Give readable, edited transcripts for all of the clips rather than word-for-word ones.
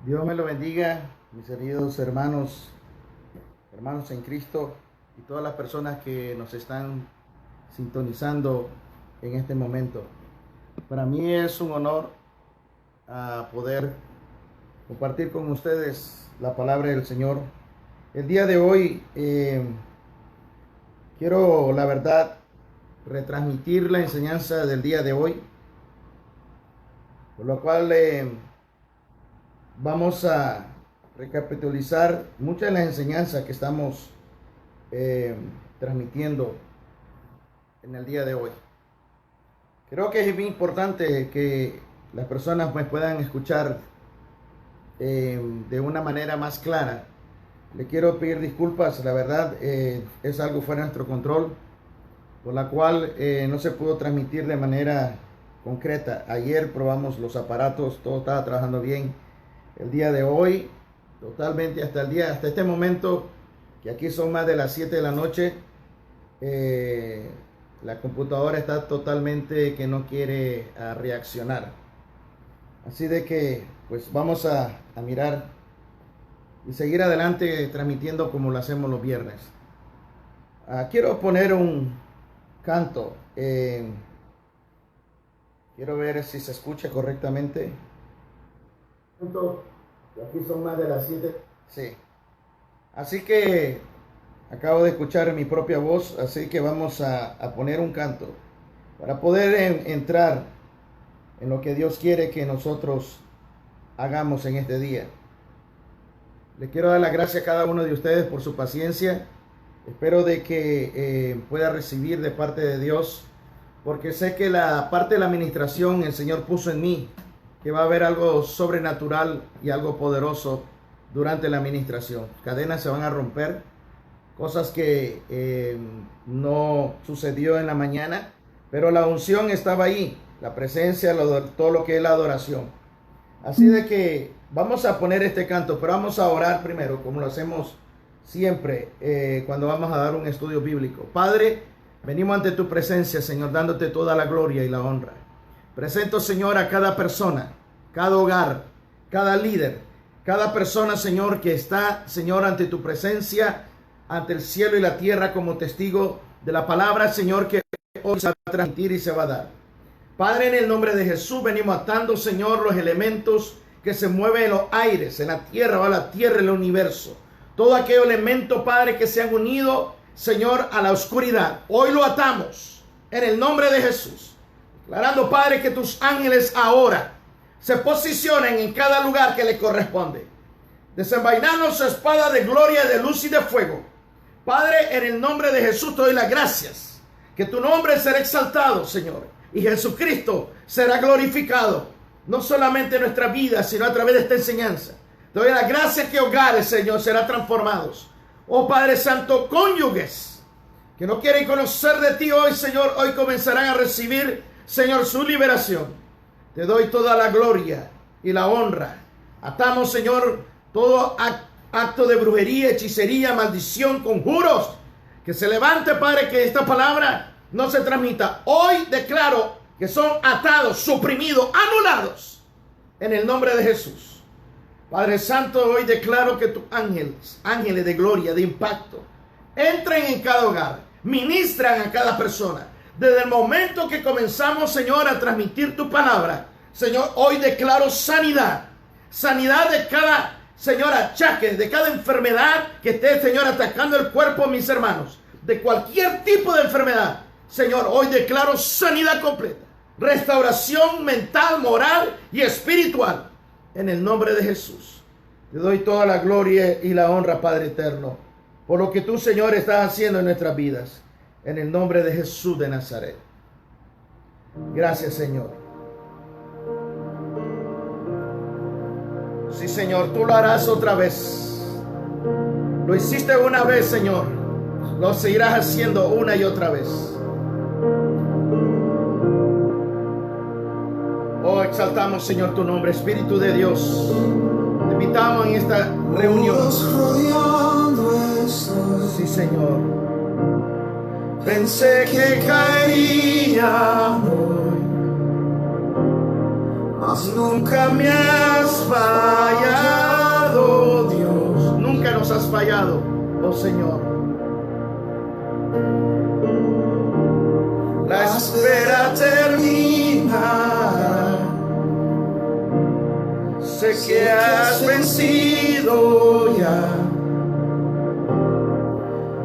Dios me lo bendiga, mis queridos hermanos en Cristo y todas las personas que nos están sintonizando en este momento. Para mí es un honor poder compartir con ustedes la palabra del Señor. El día de hoy quiero, la verdad, retransmitir la enseñanza del día de hoy, por lo cual vamos a recapitulizar muchas de las enseñanzas que estamos transmitiendo en el día de hoy. Creo que es muy importante que las personas me puedan escuchar de una manera más clara. Le quiero pedir disculpas, la verdad es algo fuera de nuestro control, por la cual no se pudo transmitir de manera concreta. Ayer probamos los aparatos, todo estaba trabajando bien. El día de hoy, totalmente hasta este momento, que aquí son más de las 7 de la noche, la computadora está totalmente que no quiere reaccionar. Así de que pues vamos a mirar y seguir adelante transmitiendo como lo hacemos los viernes. Quiero poner un canto. Quiero ver si se escucha correctamente. Aquí son más de las 7. Sí. Así que acabo de escuchar mi propia voz, así que vamos a poner un canto para poder entrar en lo que Dios quiere que nosotros hagamos en este día. Le quiero dar las gracias a cada uno de ustedes por su paciencia. Espero de que pueda recibir de parte de Dios, porque sé que la parte de la administración el Señor puso en mí, que va a haber algo sobrenatural y algo poderoso durante la administración. Cadenas se van a romper, cosas que no sucedió en la mañana, pero la unción estaba ahí, la presencia, todo lo que es la adoración. Así de que vamos a poner este canto, pero vamos a orar primero, como lo hacemos siempre cuando vamos a dar un estudio bíblico. Padre, venimos ante tu presencia, Señor, dándote toda la gloria y la honra. Presento, Señor, a cada persona, cada hogar, cada líder, cada persona, Señor, que está, Señor, ante tu presencia, ante el cielo y la tierra como testigo de la palabra, Señor, que hoy se va a transmitir y se va a dar. Padre, en el nombre de Jesús, venimos atando, Señor, los elementos que se mueven en los aires, en la tierra, o a la tierra, en el universo. Todo aquel elemento, Padre, que se han unido, Señor, a la oscuridad. Hoy lo atamos en el nombre de Jesús. Declarando, Padre, que tus ángeles ahora se posicionen en cada lugar que le corresponde. Desenvainando su espada de gloria, de luz y de fuego. Padre, en el nombre de Jesús te doy las gracias. Que tu nombre será exaltado, Señor. Y Jesucristo será glorificado. No solamente en nuestra vida, sino a través de esta enseñanza. Te doy las gracias que hogares, Señor, serán transformados. Oh Padre Santo, cónyuges que no quieren conocer de ti hoy, Señor, hoy comenzarán a recibir, Señor, su liberación. Te doy toda la gloria y la honra. Atamos, Señor, todo acto de brujería, hechicería, maldición, conjuros. Que se levante, Padre, que esta palabra no se transmita. Hoy declaro que son atados, suprimidos, anulados. En el nombre de Jesús. Padre Santo, hoy declaro que tus ángeles de gloria, de impacto, entren en cada hogar, ministran a cada persona. Desde el momento que comenzamos, Señor, a transmitir tu palabra, Señor, hoy declaro sanidad. Sanidad de cada, Señor, achaque, de cada enfermedad que esté, Señor, atacando el cuerpo de mis hermanos. De cualquier tipo de enfermedad, Señor, hoy declaro sanidad completa. Restauración mental, moral y espiritual. En el nombre de Jesús. Te doy toda la gloria y la honra, Padre eterno, por lo que tú, Señor, estás haciendo en nuestras vidas. En el nombre de Jesús de Nazaret. Gracias, Señor. Sí, Señor, tú lo harás otra vez. Lo hiciste una vez, Señor. Lo seguirás haciendo una y otra vez. Oh, exaltamos, Señor, tu nombre, Espíritu de Dios. Te invitamos en esta reunión. Sí, Señor. Pensé que caería hoy, mas nunca me has fallado. fallado, oh Señor. La espera termina. Sé que has vencido ya.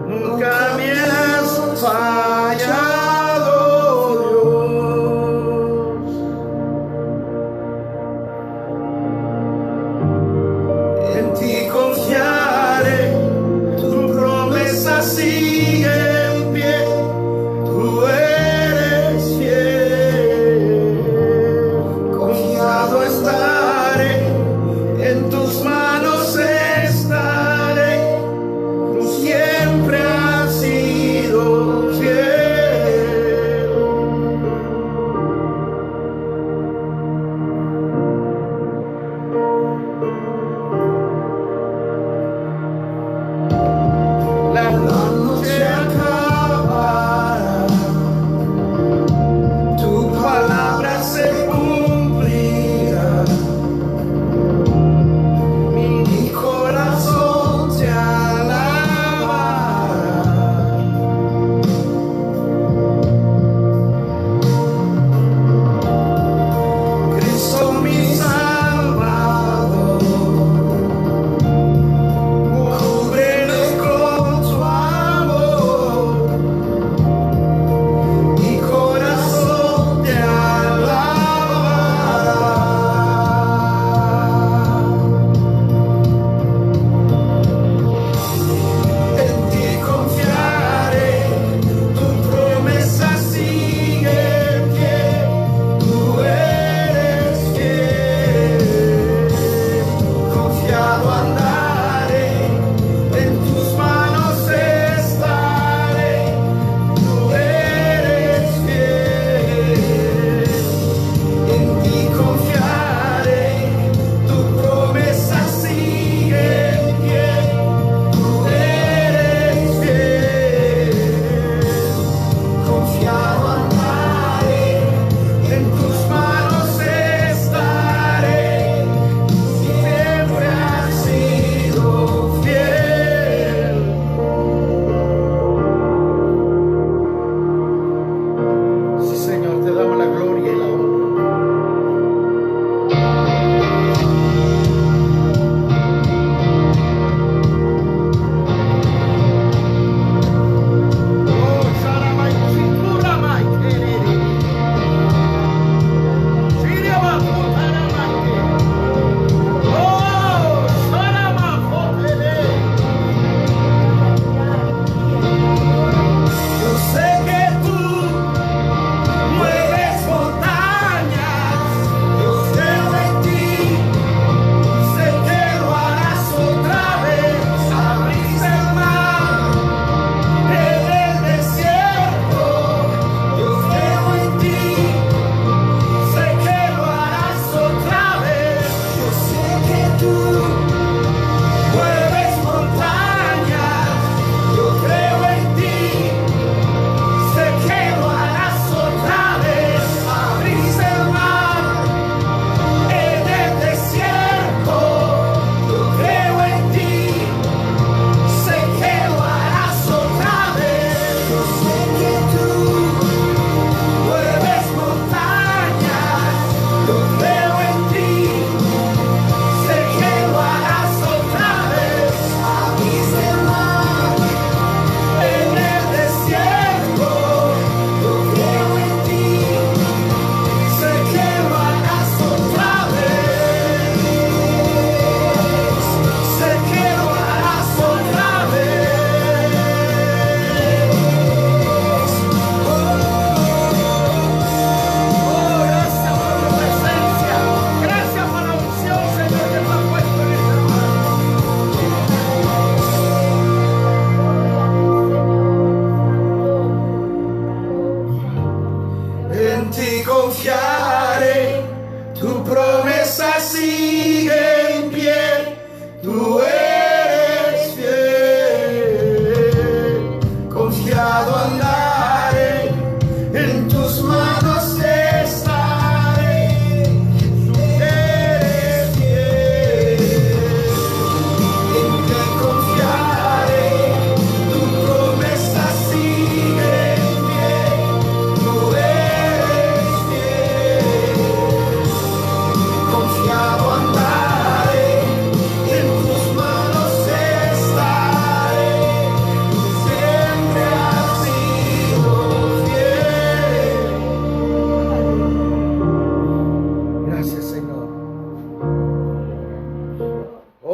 Nunca me has fallado, Dios. En ti confiaré, tu promesa sigue en pie. Tú eres fiel. Confiado estaré, en tus manos estaré.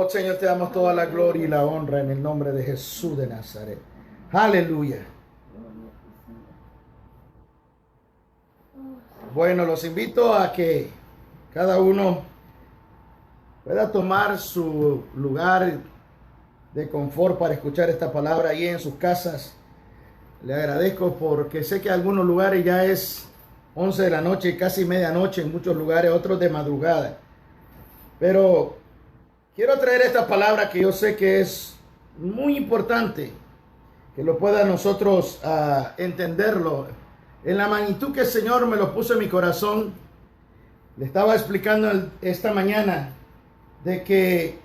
Oh Señor, te damos toda la gloria y la honra en el nombre de Jesús de Nazaret. Aleluya. Bueno, los invito a que cada uno pueda tomar su lugar de confort para escuchar esta palabra ahí en sus casas. Le agradezco porque sé que en algunos lugares ya es 11 de la noche, casi medianoche, en muchos lugares, otros de madrugada. Pero quiero traer esta palabra que yo sé que es muy importante, que lo pueda nosotros entenderlo. En la magnitud que el Señor me lo puso en mi corazón, le estaba explicando esta mañana de que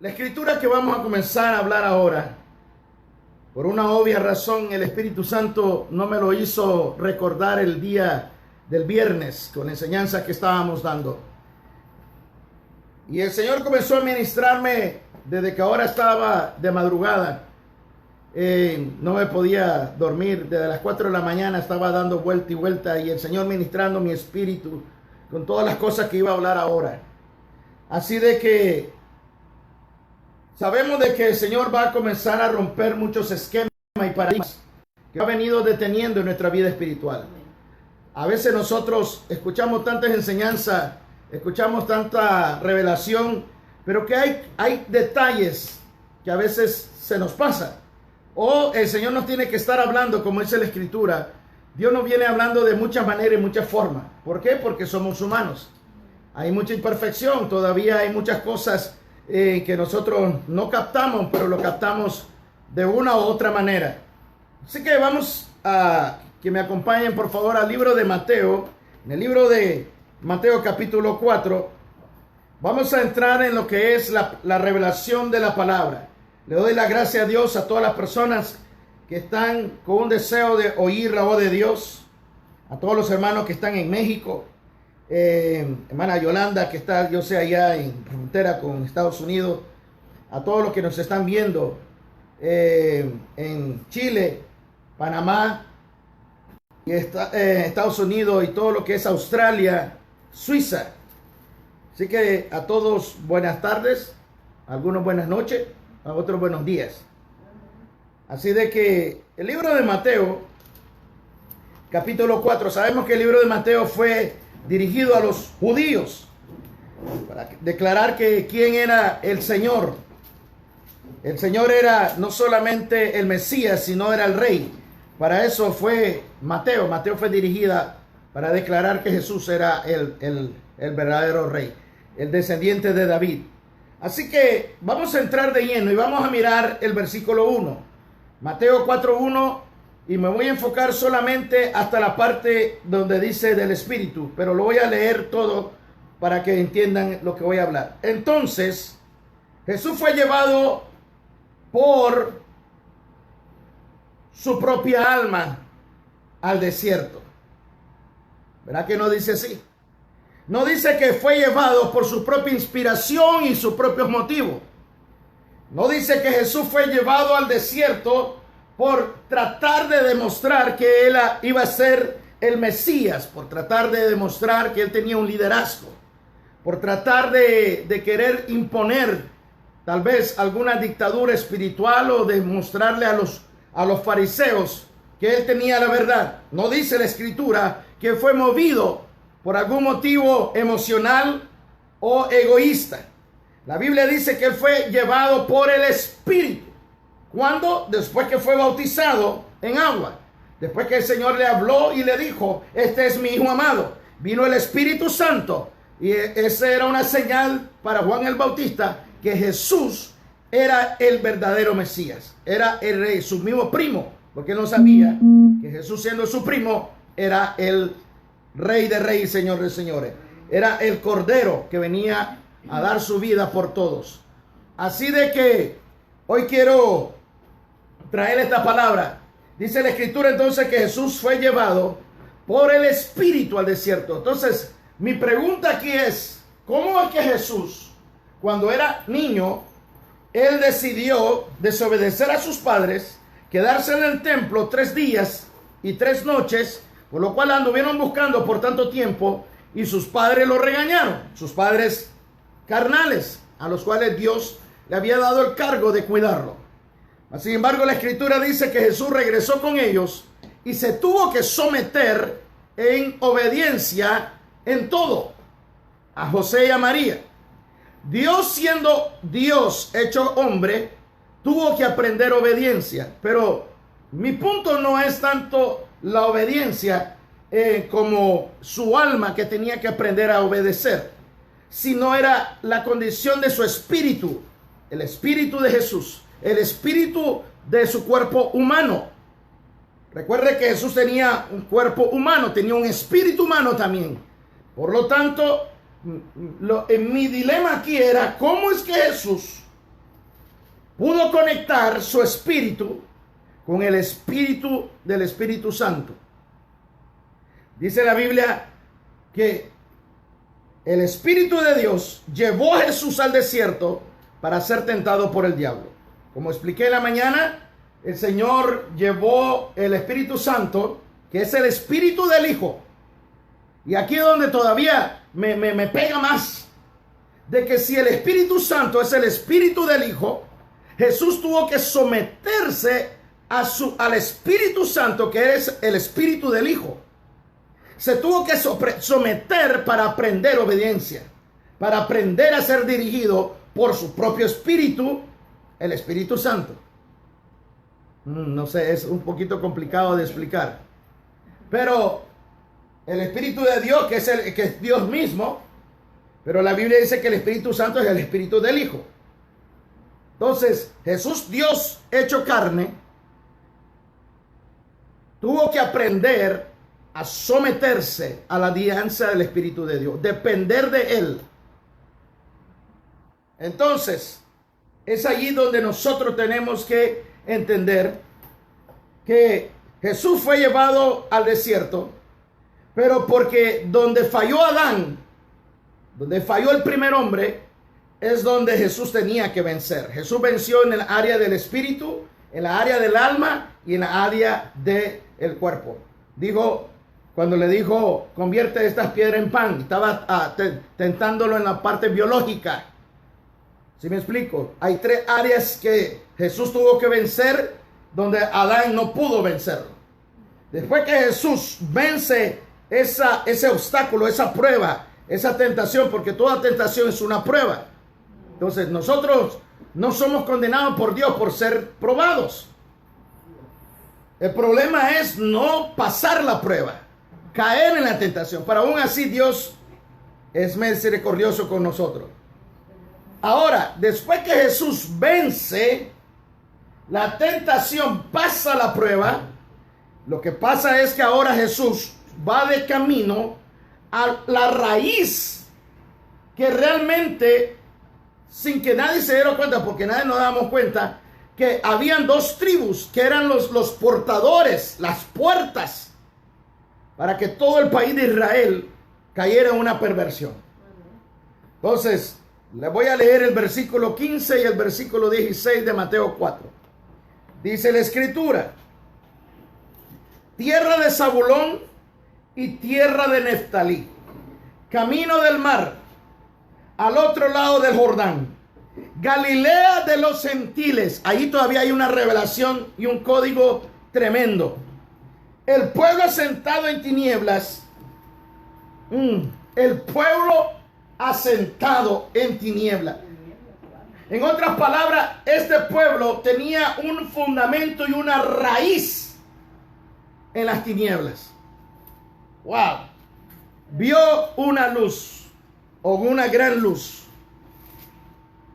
la escritura que vamos a comenzar a hablar ahora, por una obvia razón, el Espíritu Santo no me lo hizo recordar el día del viernes con la enseñanza que estábamos dando. Y el Señor comenzó a ministrarme desde que ahora estaba de madrugada. No me podía dormir, desde las 4 de la mañana estaba dando vuelta y vuelta y el Señor ministrando mi espíritu con todas las cosas que iba a hablar ahora. Así de que sabemos de que el Señor va a comenzar a romper muchos esquemas y paradigmas que ha venido deteniendo en nuestra vida espiritual. A veces nosotros escuchamos tantas enseñanzas, escuchamos tanta revelación, pero que hay detalles que a veces se nos pasan. O el Señor nos tiene que estar hablando, como dice la Escritura. Dios nos viene hablando de muchas maneras y muchas formas. ¿Por qué? Porque somos humanos. Hay mucha imperfección, todavía hay muchas cosas que nosotros no captamos, pero lo captamos de una u otra manera. Así que vamos a que me acompañen por favor al libro de Mateo. En el libro de Mateo capítulo 4, vamos a entrar en lo que es la revelación de la palabra. Le doy la gracia a Dios, a todas las personas que están con un deseo de oír la voz de Dios, a todos los hermanos que están en México, hermana Yolanda que está, yo sé, allá en frontera con Estados Unidos, a todos los que nos están viendo en Chile, Panamá, y Estados Unidos y todo lo que es Australia, Suiza. Así que a todos buenas tardes, a algunos buenas noches, a otros buenos días. Así de que el libro de Mateo, capítulo 4, sabemos que el libro de Mateo fue dirigido a los judíos para declarar que quién era el Señor. El Señor era no solamente el Mesías, sino era el Rey. Para eso fue Mateo. Mateo fue dirigida para declarar que Jesús era el verdadero Rey, el descendiente de David. Así que vamos a entrar de lleno y vamos a mirar el versículo 1. Mateo 4:1, y me voy a enfocar solamente hasta la parte donde dice del Espíritu, pero lo voy a leer todo para que entiendan lo que voy a hablar. Entonces, Jesús fue llevado por su propia alma al desierto. ¿Verdad que no dice así? No dice que fue llevado por su propia inspiración y sus propios motivos. No dice que Jesús fue llevado al desierto por tratar de demostrar que él iba a ser el Mesías, por tratar de demostrar que él tenía un liderazgo, por tratar de querer imponer tal vez alguna dictadura espiritual o demostrarle a los fariseos que él tenía la verdad. No dice la Escritura que fue movido por algún motivo emocional o egoísta. La Biblia dice que él fue llevado por el Espíritu. ¿Cuándo? Después que fue bautizado en agua. Después que el Señor le habló y le dijo, este es mi Hijo amado. Vino el Espíritu Santo. Y esa era una señal para Juan el Bautista que Jesús era el verdadero Mesías. Era el Rey, su mismo primo. Porque él no sabía que Jesús, siendo su primo, era el Rey de Reyes, Señor de Señores. Era el Cordero que venía a dar su vida por todos. Así de que hoy quiero traer esta palabra. Dice la Escritura entonces que Jesús fue llevado por el Espíritu al desierto. Entonces, mi pregunta aquí es, ¿cómo es que Jesús, cuando era niño, él decidió desobedecer a sus padres, quedarse en el templo 3 días y 3 noches, por lo cual anduvieron buscando por tanto tiempo y sus padres lo regañaron? Sus padres carnales, a los cuales Dios le había dado el cargo de cuidarlo. Sin embargo, la Escritura dice que Jesús regresó con ellos y se tuvo que someter en obediencia en todo a José y a María. Dios, siendo Dios hecho hombre, tuvo que aprender obediencia. Pero mi punto no es tanto la obediencia como su alma que tenía que aprender a obedecer, sino era la condición de su espíritu, el espíritu de Jesús, el espíritu de su cuerpo humano. Recuerde que Jesús tenía un cuerpo humano, tenía un espíritu humano también. Por lo tanto, mi dilema aquí era, ¿cómo es que Jesús pudo conectar su espíritu con el espíritu del Espíritu Santo? Dice la Biblia que el Espíritu de Dios llevó a Jesús al desierto para ser tentado por el diablo. Como expliqué en la mañana, el Señor llevó el Espíritu Santo, que es el Espíritu del Hijo. Y aquí es donde todavía me pega más, de que si el Espíritu Santo es el Espíritu del Hijo, Jesús tuvo que someterse al Espíritu Santo, que es el Espíritu del Hijo. Se tuvo que someter para aprender obediencia, para aprender a ser dirigido por su propio Espíritu, el Espíritu Santo. No sé, es un poquito complicado de explicar. Pero el Espíritu de Dios, que es Dios mismo, pero la Biblia dice que el Espíritu Santo es el Espíritu del Hijo. Entonces, Jesús, Dios hecho carne, tuvo que aprender a someterse a la guianza del Espíritu de Dios, depender de Él. Entonces, es allí donde nosotros tenemos que entender que Jesús fue llevado al desierto, pero porque donde falló Adán, donde falló el primer hombre, es donde Jesús tenía que vencer. Jesús venció en el área del espíritu, en la área del alma y en la área del cuerpo. Dijo, cuando le dijo, convierte estas piedras en pan, estaba tentándolo en la parte biológica. ¿Sí me explico? Hay tres áreas que Jesús tuvo que vencer, donde Adán no pudo vencerlo. Después que Jesús vence ese obstáculo, esa prueba, esa tentación, porque toda tentación es una prueba. Entonces nosotros no somos condenados por Dios por ser probados. El problema es no pasar la prueba, caer en la tentación. Pero aún así Dios es misericordioso con nosotros. Ahora, después que Jesús vence la tentación, pasa la prueba, lo que pasa es que ahora Jesús va de camino a la raíz que realmente, sin que nadie se diera cuenta, porque nadie nos damos cuenta, que habían dos tribus que eran los portadores, las puertas, para que todo el país de Israel cayera en una perversión. Entonces, le voy a leer el versículo 15 y el versículo 16 de Mateo 4. Dice la Escritura: tierra de Zabulón y tierra de Neftalí, camino del mar, al otro lado del Jordán, Galilea de los gentiles. Ahí todavía hay una revelación y un código tremendo. El pueblo asentado en tinieblas. El pueblo asentado en tinieblas. En otras palabras, este pueblo tenía un fundamento y una raíz en las tinieblas. Wow. Vio una luz, o una gran luz.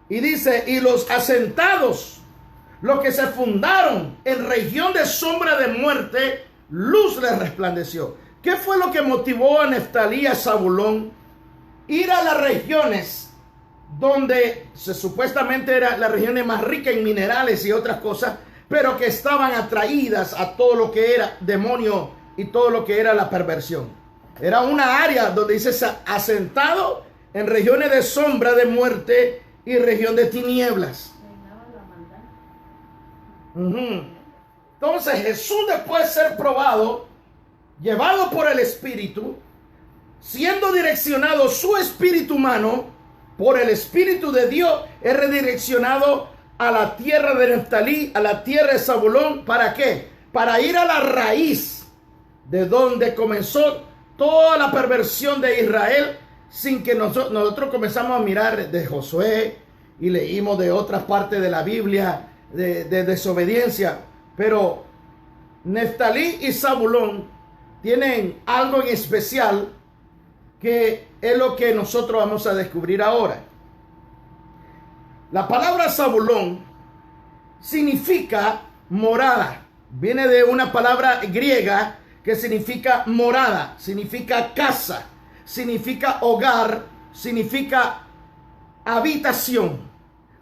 Y dice, y los asentados, los que se fundaron en región de sombra de muerte, luz les resplandeció. ¿Qué fue lo que motivó a Neftalí, a Zabulón, ir a las regiones donde supuestamente era la región más rica en minerales y otras cosas, pero que estaban atraídas a todo lo que era demonio y todo lo que era la perversión? Era una área donde dice asentado en regiones de sombra de muerte y región de tinieblas. Entonces Jesús, después de ser probado, llevado por el Espíritu, siendo direccionado su espíritu humano, por el Espíritu de Dios, es redireccionado a la tierra de Neftalí, a la tierra de Zabulón. ¿Para qué? Para ir a la raíz de donde comenzó toda la perversión de Israel, sin que nosotros comenzamos a mirar de Josué y leímos de otras partes de la Biblia de desobediencia. Pero Neftalí y Zabulón tienen algo en especial que es lo que nosotros vamos a descubrir ahora. La palabra Zabulón significa morada. Viene de una palabra griega que significa morada, significa casa, significa hogar, significa habitación.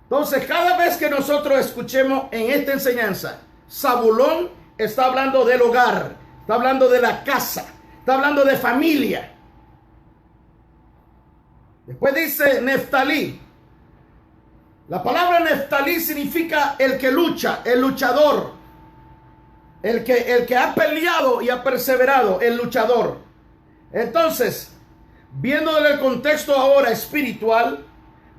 Entonces, cada vez que nosotros escuchemos en esta enseñanza, Zabulón está hablando del hogar, está hablando de la casa, está hablando de familia. Después dice Neftalí. La palabra Neftalí significa el que lucha, el luchador, el que ha peleado y ha perseverado, el luchador. Entonces, viendo en el contexto ahora espiritual,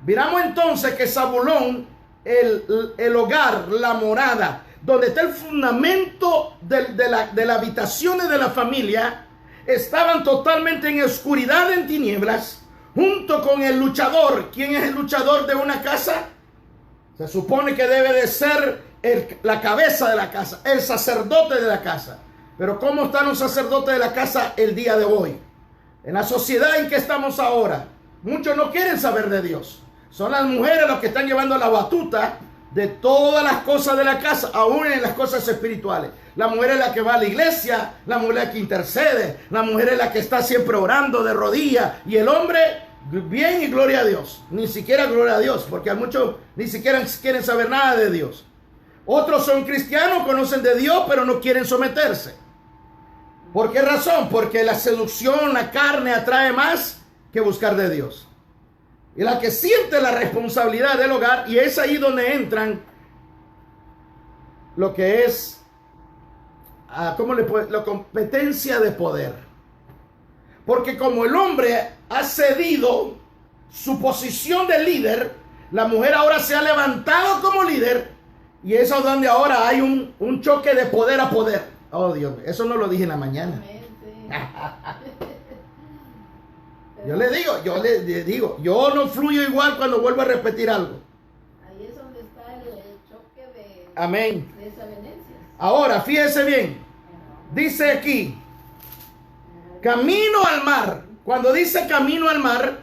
miramos entonces que Zabulón, el hogar, la morada, donde está el fundamento de la habitación de la familia, estaban totalmente en oscuridad, en tinieblas, junto con el luchador. ¿Quién es el luchador de una casa? Se supone que debe de ser la cabeza de la casa, el sacerdote de la casa. Pero ¿cómo están los sacerdotes de la casa el día de hoy? En la sociedad en que estamos ahora, muchos no quieren saber de Dios. Son las mujeres las que están llevando la batuta de todas las cosas de la casa, aún en las cosas espirituales. La mujer es la que va a la iglesia, la mujer es la que intercede, la mujer es la que está siempre orando de rodillas, y el hombre, bien y gloria a Dios. Ni siquiera gloria a Dios, porque a muchos ni siquiera quieren saber nada de Dios. Otros son cristianos, conocen de Dios, pero no quieren someterse. ¿Por qué razón? Porque la seducción, la carne atrae más que buscar de Dios. Y la que siente la responsabilidad del hogar, y es ahí donde entran lo que es la competencia de poder. Porque como el hombre ha cedido su posición de líder, la mujer ahora se ha levantado como líder, y eso es donde ahora hay un choque de poder a poder. Oh Dios, eso no lo dije en la mañana. Yo le digo, yo no fluyo igual cuando vuelvo a repetir algo. Ahí es donde está el choque de, amén, de desavenencias. Ahora, fíjese bien. Dice aquí, camino al mar. Cuando dice camino al mar,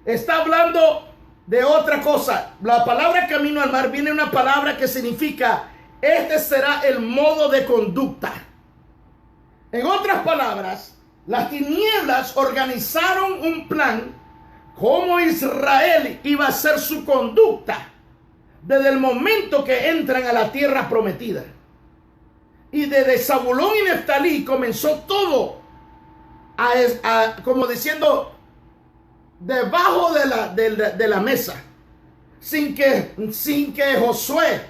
está hablando de otra cosa. La palabra camino al mar viene de una palabra que significa, este será el modo de conducta. En otras palabras, las tinieblas organizaron un plan cómo Israel iba a hacer su conducta desde el momento que entran a la tierra prometida. Y desde Zabulón y Neftalí comenzó todo como diciendo, debajo de la mesa, sin que Josué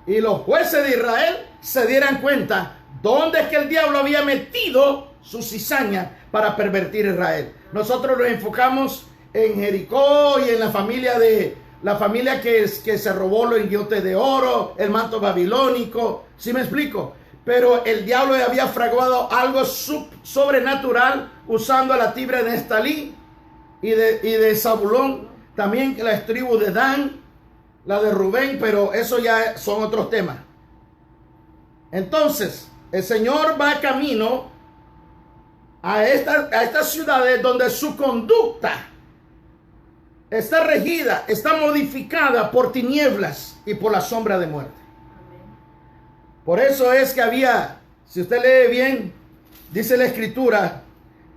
y los jueces de Israel se dieran cuenta dónde es que el diablo había metido su cizaña para pervertir a Israel. Nosotros nos enfocamos en Jericó y en la familia que se robó los lingotes de oro, el manto babilónico. ¿Sí me explico? Pero el diablo había fraguado algo sobrenatural usando a la tribu de Neftalí y de Zabulón, también la tribu de Dan, la de Rubén, pero eso ya son otros temas. Entonces, el Señor va camino a estas ciudades donde su conducta está regida, está modificada por tinieblas y por la sombra de muerte. Por eso es que había, si usted lee bien, dice la Escritura,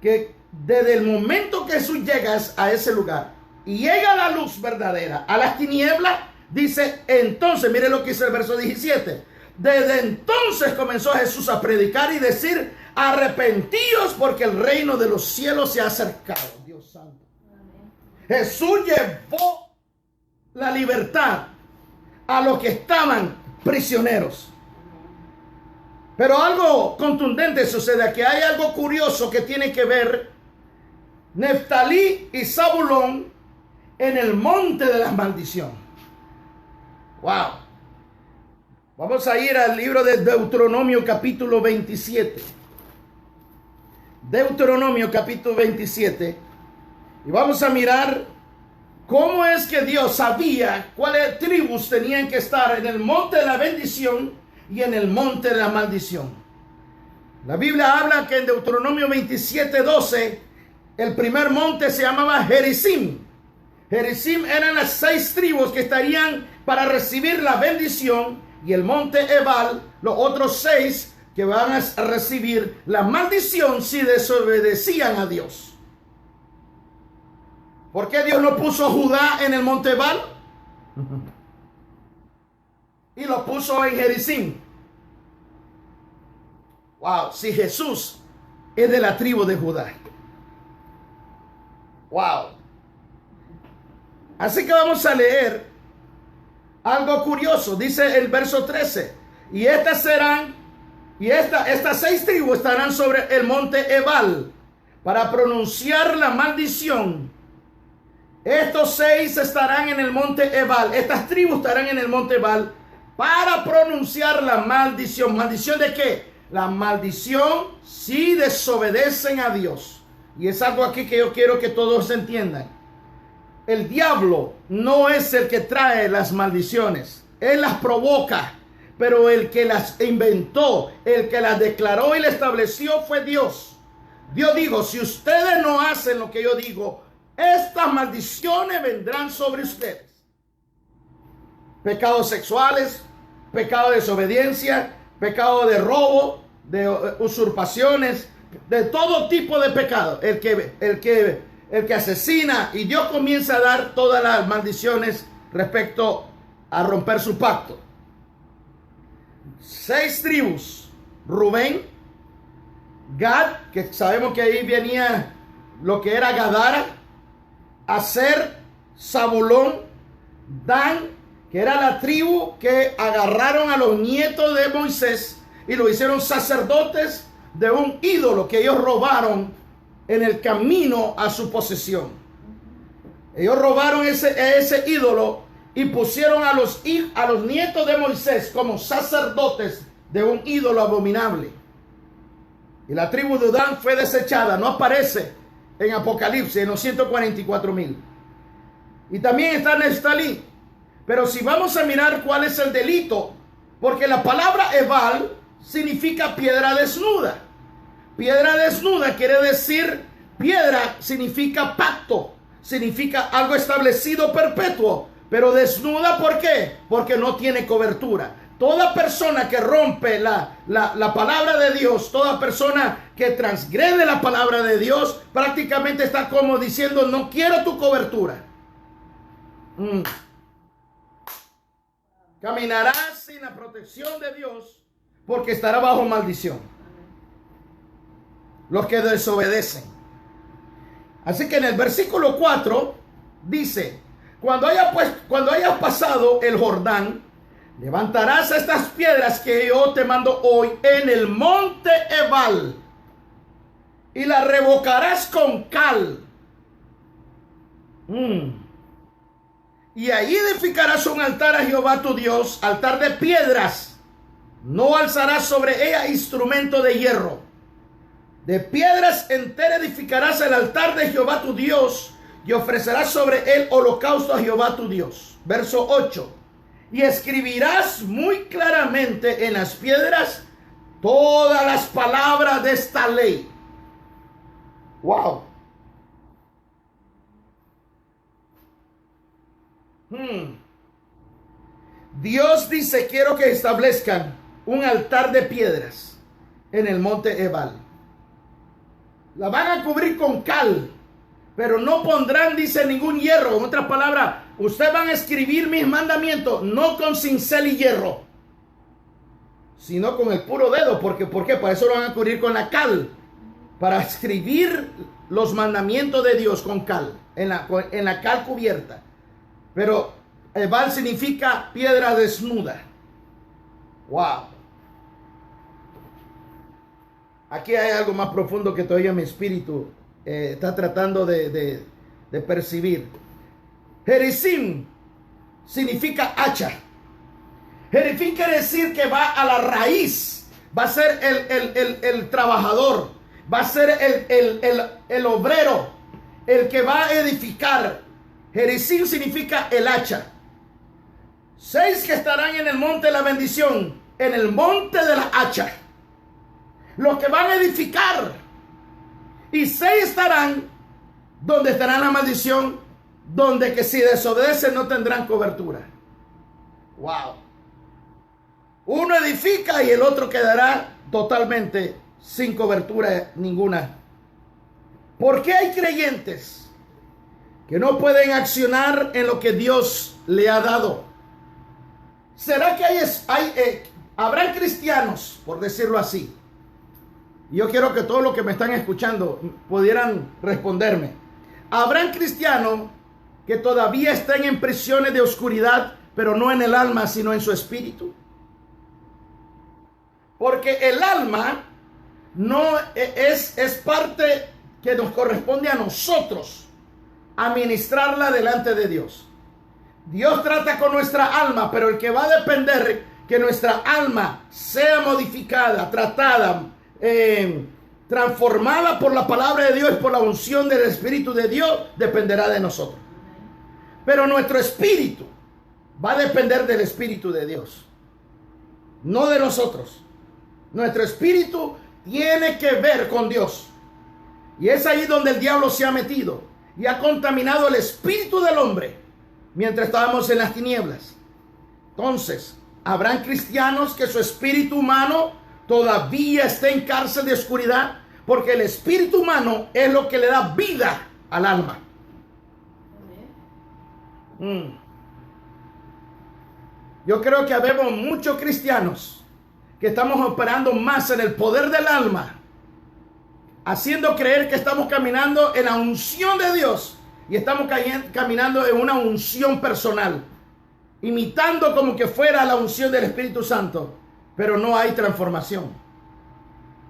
que desde el momento que Jesús llega a ese lugar y llega a la luz verdadera, a las tinieblas, dice, entonces, mire lo que dice el verso 17, desde entonces comenzó Jesús a predicar y decir, arrepentíos porque el reino de los cielos se ha acercado. Dios santo. Amén. Jesús llevó la libertad a los que estaban prisioneros. Pero algo contundente sucede aquí. Hay algo curioso que tiene que ver Neftalí y Zabulón en el monte de la maldición. Wow. Vamos a ir al libro de Deuteronomio capítulo 27. Deuteronomio capítulo 27. Y vamos a mirar cómo es que Dios sabía cuáles tribus tenían que estar en el monte de la bendición y en el monte de la maldición. La Biblia habla que en Deuteronomio 27:12, el primer monte se llamaba Gerizim. Gerizim eran las 6 tribus que estarían para recibir la bendición, y el monte Ebal, los otros 6 que van a recibir la maldición si desobedecían a Dios. ¿Por qué Dios no puso a Judá en el monte Ebal? Y lo puso en Gerizim. Wow, si Jesús es de la tribu de Judá. Wow. Así que vamos a leer algo curioso. Dice el verso 13. Y estas 6 tribus estarán sobre el monte Ebal para pronunciar la maldición. Estos 6 estarán en el monte Ebal. Estas tribus estarán en el monte Ebal para pronunciar la maldición. ¿Maldición de qué? La maldición si desobedecen a Dios. Y es algo aquí que yo quiero que todos entiendan. El diablo no es el que trae las maldiciones. Él las provoca. Pero el que las inventó, el que las declaró y las estableció fue Dios. Dios dijo, si ustedes no hacen lo que yo digo, estas maldiciones vendrán sobre ustedes. Pecados sexuales, pecado de desobediencia, pecado de robo, de usurpaciones, de todo tipo de pecado. El que asesina, y Dios comienza a dar todas las maldiciones respecto a romper su pacto. 6 tribus: Rubén, Gad, que sabemos que ahí venía lo que era Gadara, Aser, Zabulón, Dan, que era la tribu que agarraron a los nietos de Moisés y lo hicieron sacerdotes de un ídolo que ellos robaron en el camino a su posesión. Ellos robaron ese ídolo y pusieron a los nietos de Moisés como sacerdotes de un ídolo abominable. Y la tribu de Dan fue desechada, no aparece en Apocalipsis, en los 144,000. Y también está Neftalí. Pero si vamos a mirar cuál es el delito, porque la palabra Ebal significa piedra desnuda. Piedra desnuda quiere decir, piedra significa pacto, significa algo establecido perpetuo. Pero desnuda, ¿por qué? Porque no tiene cobertura. Toda persona que rompe la palabra de Dios, toda persona que transgrede la palabra de Dios, prácticamente está como diciendo, no quiero tu cobertura. Caminará sin la protección de Dios porque estará bajo maldición. Los que desobedecen. Así que en el versículo 4 dice, cuando hayas pasado el Jordán, levantarás estas piedras que yo te mando hoy en el monte Ebal y las revocarás con cal. Y ahí edificarás un altar a Jehová tu Dios, altar de piedras. No alzarás sobre ella instrumento de hierro. De piedras entera edificarás el altar de Jehová tu Dios y ofrecerás sobre él holocausto a Jehová tu Dios. Verso 8. Y escribirás muy claramente en las piedras todas las palabras de esta ley. Wow. Dios dice, quiero que establezcan un altar de piedras en el monte Ebal. La van a cubrir con cal, pero no pondrán, dice, ningún hierro. En otras palabras, ustedes van a escribir mis mandamientos, no con cincel y hierro, sino con el puro dedo. ¿Por qué? Para eso lo van a cubrir con la cal, para escribir los mandamientos de Dios con cal, en la cal cubierta. Pero Ebal significa piedra desnuda. Wow. Aquí hay algo más profundo que todavía mi espíritu está tratando de percibir. Gerizim significa hacha. Gerizim quiere decir que va a la raíz. Va a ser el trabajador. Va a ser el obrero. El que va a edificar. Gerizim significa el hacha. 6 que estarán en el monte de la bendición. En el monte de la hacha. Los que van a edificar. Y 6 estarán donde estará la maldición, donde que si desobedecen no tendrán cobertura. Wow. Uno edifica y el otro quedará totalmente sin cobertura ninguna. ¿Por qué hay creyentes que no pueden accionar en lo que Dios le ha dado? ¿Será que habrán cristianos, por decirlo así? Yo quiero que todos los que me están escuchando pudieran responderme. Habrán cristianos que todavía estén en prisiones de oscuridad, pero no en el alma, sino en su espíritu. Porque el alma no es parte que nos corresponde a nosotros administrarla delante de Dios. Dios trata con nuestra alma, pero el que va a depender que nuestra alma sea modificada, tratada, transformada por la palabra de Dios y por la unción del Espíritu de Dios, dependerá de nosotros. Pero nuestro espíritu va a depender del Espíritu de Dios, no de nosotros. Nuestro espíritu tiene que ver con Dios. Y es ahí donde el diablo se ha metido y ha contaminado el espíritu del hombre mientras estábamos en las tinieblas. Entonces, habrán cristianos que su espíritu humano todavía está en cárcel de oscuridad, porque el espíritu humano es lo que le da vida al alma. Yo creo que habemos muchos cristianos que estamos operando más en el poder del alma, haciendo creer que estamos caminando en la unción de Dios y estamos caminando en una unción personal, imitando como que fuera la unción del Espíritu Santo, pero no hay transformación.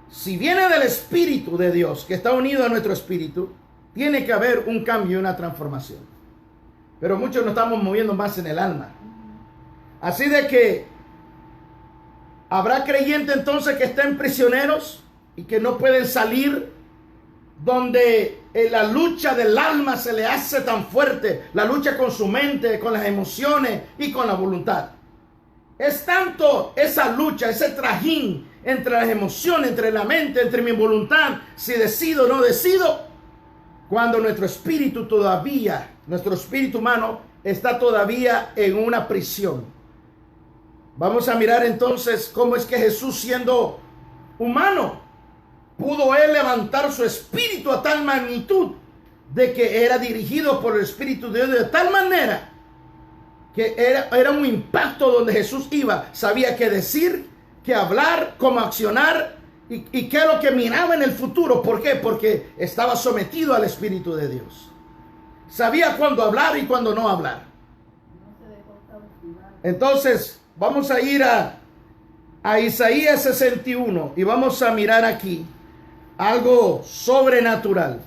Si viene del Espíritu de Dios, que está unido a nuestro espíritu, tiene que haber un cambio y una transformación. Pero muchos nos estamos moviendo más en el alma. Así de que habrá creyentes entonces que estén prisioneros y que no pueden salir, donde la lucha del alma se le hace tan fuerte, la lucha con su mente, con las emociones y con la voluntad. Es tanto esa lucha, ese trajín entre las emociones, entre la mente, entre mi voluntad, si decido o no decido, cuando nuestro espíritu humano está todavía en una prisión. Vamos a mirar entonces cómo es que Jesús, siendo humano, pudo él levantar su espíritu a tal magnitud de que era dirigido por el Espíritu de Dios de tal manera que era un impacto donde Jesús iba. Sabía qué decir, qué hablar, cómo accionar y qué es lo que miraba en el futuro. ¿Por qué? Porque estaba sometido al Espíritu de Dios. Sabía cuándo hablar y cuándo no hablar. Entonces, vamos a ir a Isaías 61 y vamos a mirar aquí algo sobrenatural.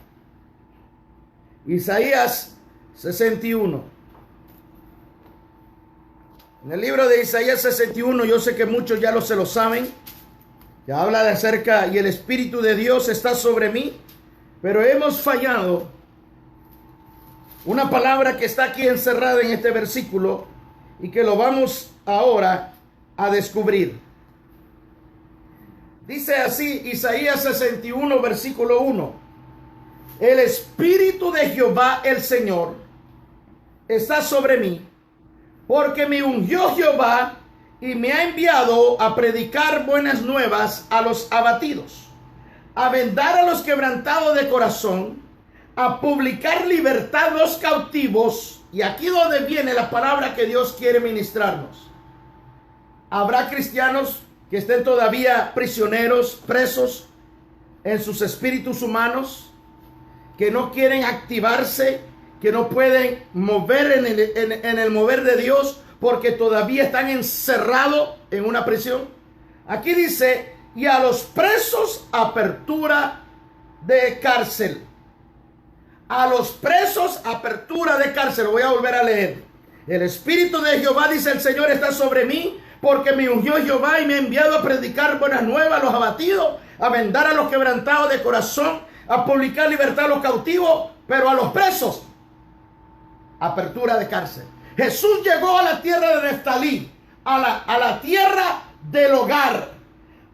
Isaías 61. En el libro de Isaías 61, yo sé que muchos ya se lo saben, que habla de acerca, y el Espíritu de Dios está sobre mí, pero hemos fallado. Una palabra que está aquí encerrada en este versículo y que lo vamos ahora a descubrir. Dice así Isaías 61 versículo 1: el Espíritu de Jehová el Señor está sobre mí, porque me ungió Jehová y me ha enviado a predicar buenas nuevas a los abatidos, a vendar a los quebrantados de corazón, a publicar libertad a los cautivos. Y aquí donde viene la palabra que Dios quiere ministrarnos. Habrá cristianos que estén todavía prisioneros, presos en sus espíritus humanos, que no quieren activarse, que no pueden mover en el mover de Dios, porque todavía están encerrados en una prisión. Aquí dice: y a los presos apertura de cárcel, A los presos, apertura de cárcel. Lo voy a volver a leer. El Espíritu de Jehová, dice el Señor, está sobre mí, porque me ungió Jehová y me ha enviado a predicar buenas nuevas a los abatidos, a vendar a los quebrantados de corazón, a publicar libertad a los cautivos, pero a los presos, apertura de cárcel. Jesús llegó a la tierra de Neftalí, a la tierra del hogar,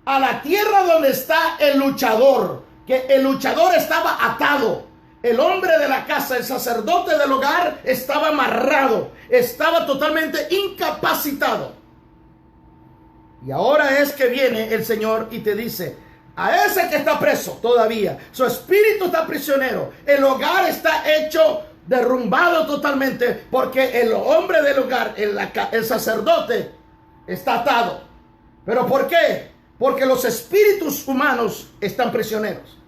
a la tierra donde está el luchador, que el luchador estaba atado. El hombre de la casa, el sacerdote del hogar, estaba amarrado, estaba totalmente incapacitado. Y ahora es que viene el Señor y te dice, a ese que está preso todavía, su espíritu está prisionero, el hogar está hecho derrumbado totalmente, porque el hombre del hogar, el sacerdote, está atado. ¿Pero por qué? Porque los espíritus humanos están prisioneros.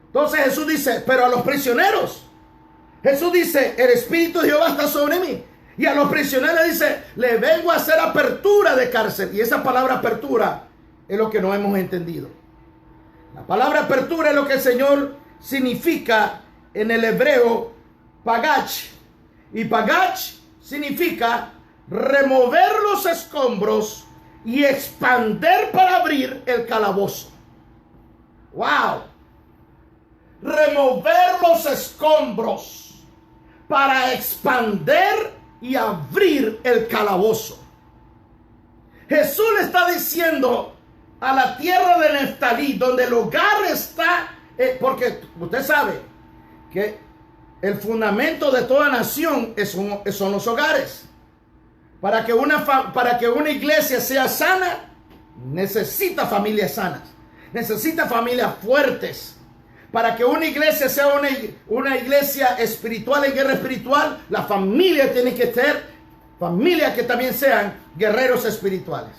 Entonces Jesús dice, pero a los prisioneros, Jesús dice, el Espíritu de Jehová está sobre mí. Y a los prisioneros dice, le vengo a hacer apertura de cárcel. Y esa palabra apertura es lo que no hemos entendido. La palabra apertura es lo que el Señor significa en el hebreo pagach. Y pagach significa remover los escombros y expander para abrir el calabozo. ¡Wow! Remover los escombros para expander y abrir el calabozo. Jesús le está diciendo a la tierra de Neftalí, donde el hogar está, porque usted sabe que el fundamento de toda nación son los hogares. Para que una iglesia sea sana, necesita familias sanas, necesita familias fuertes. Para que una iglesia sea una iglesia espiritual, en guerra espiritual, la familia tiene que ser familias que también sean guerreros espirituales.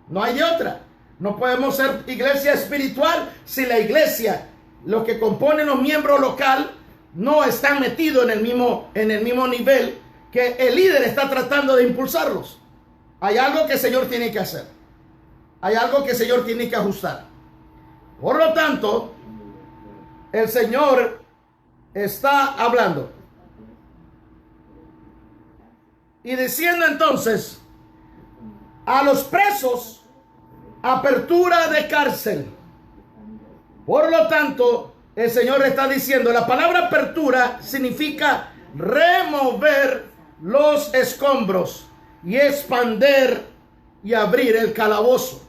No hay otra. No podemos ser iglesia espiritual si la iglesia, los que componen los miembros local, no están metidos en el mismo nivel que el líder está tratando de impulsarlos. Hay algo que el Señor tiene que hacer. Hay algo que el Señor tiene que ajustar. Por lo tanto, el Señor está hablando y diciendo entonces a los presos, apertura de cárcel. Por lo tanto, el Señor está diciendo, la palabra apertura significa remover los escombros y expander y abrir el calabozo.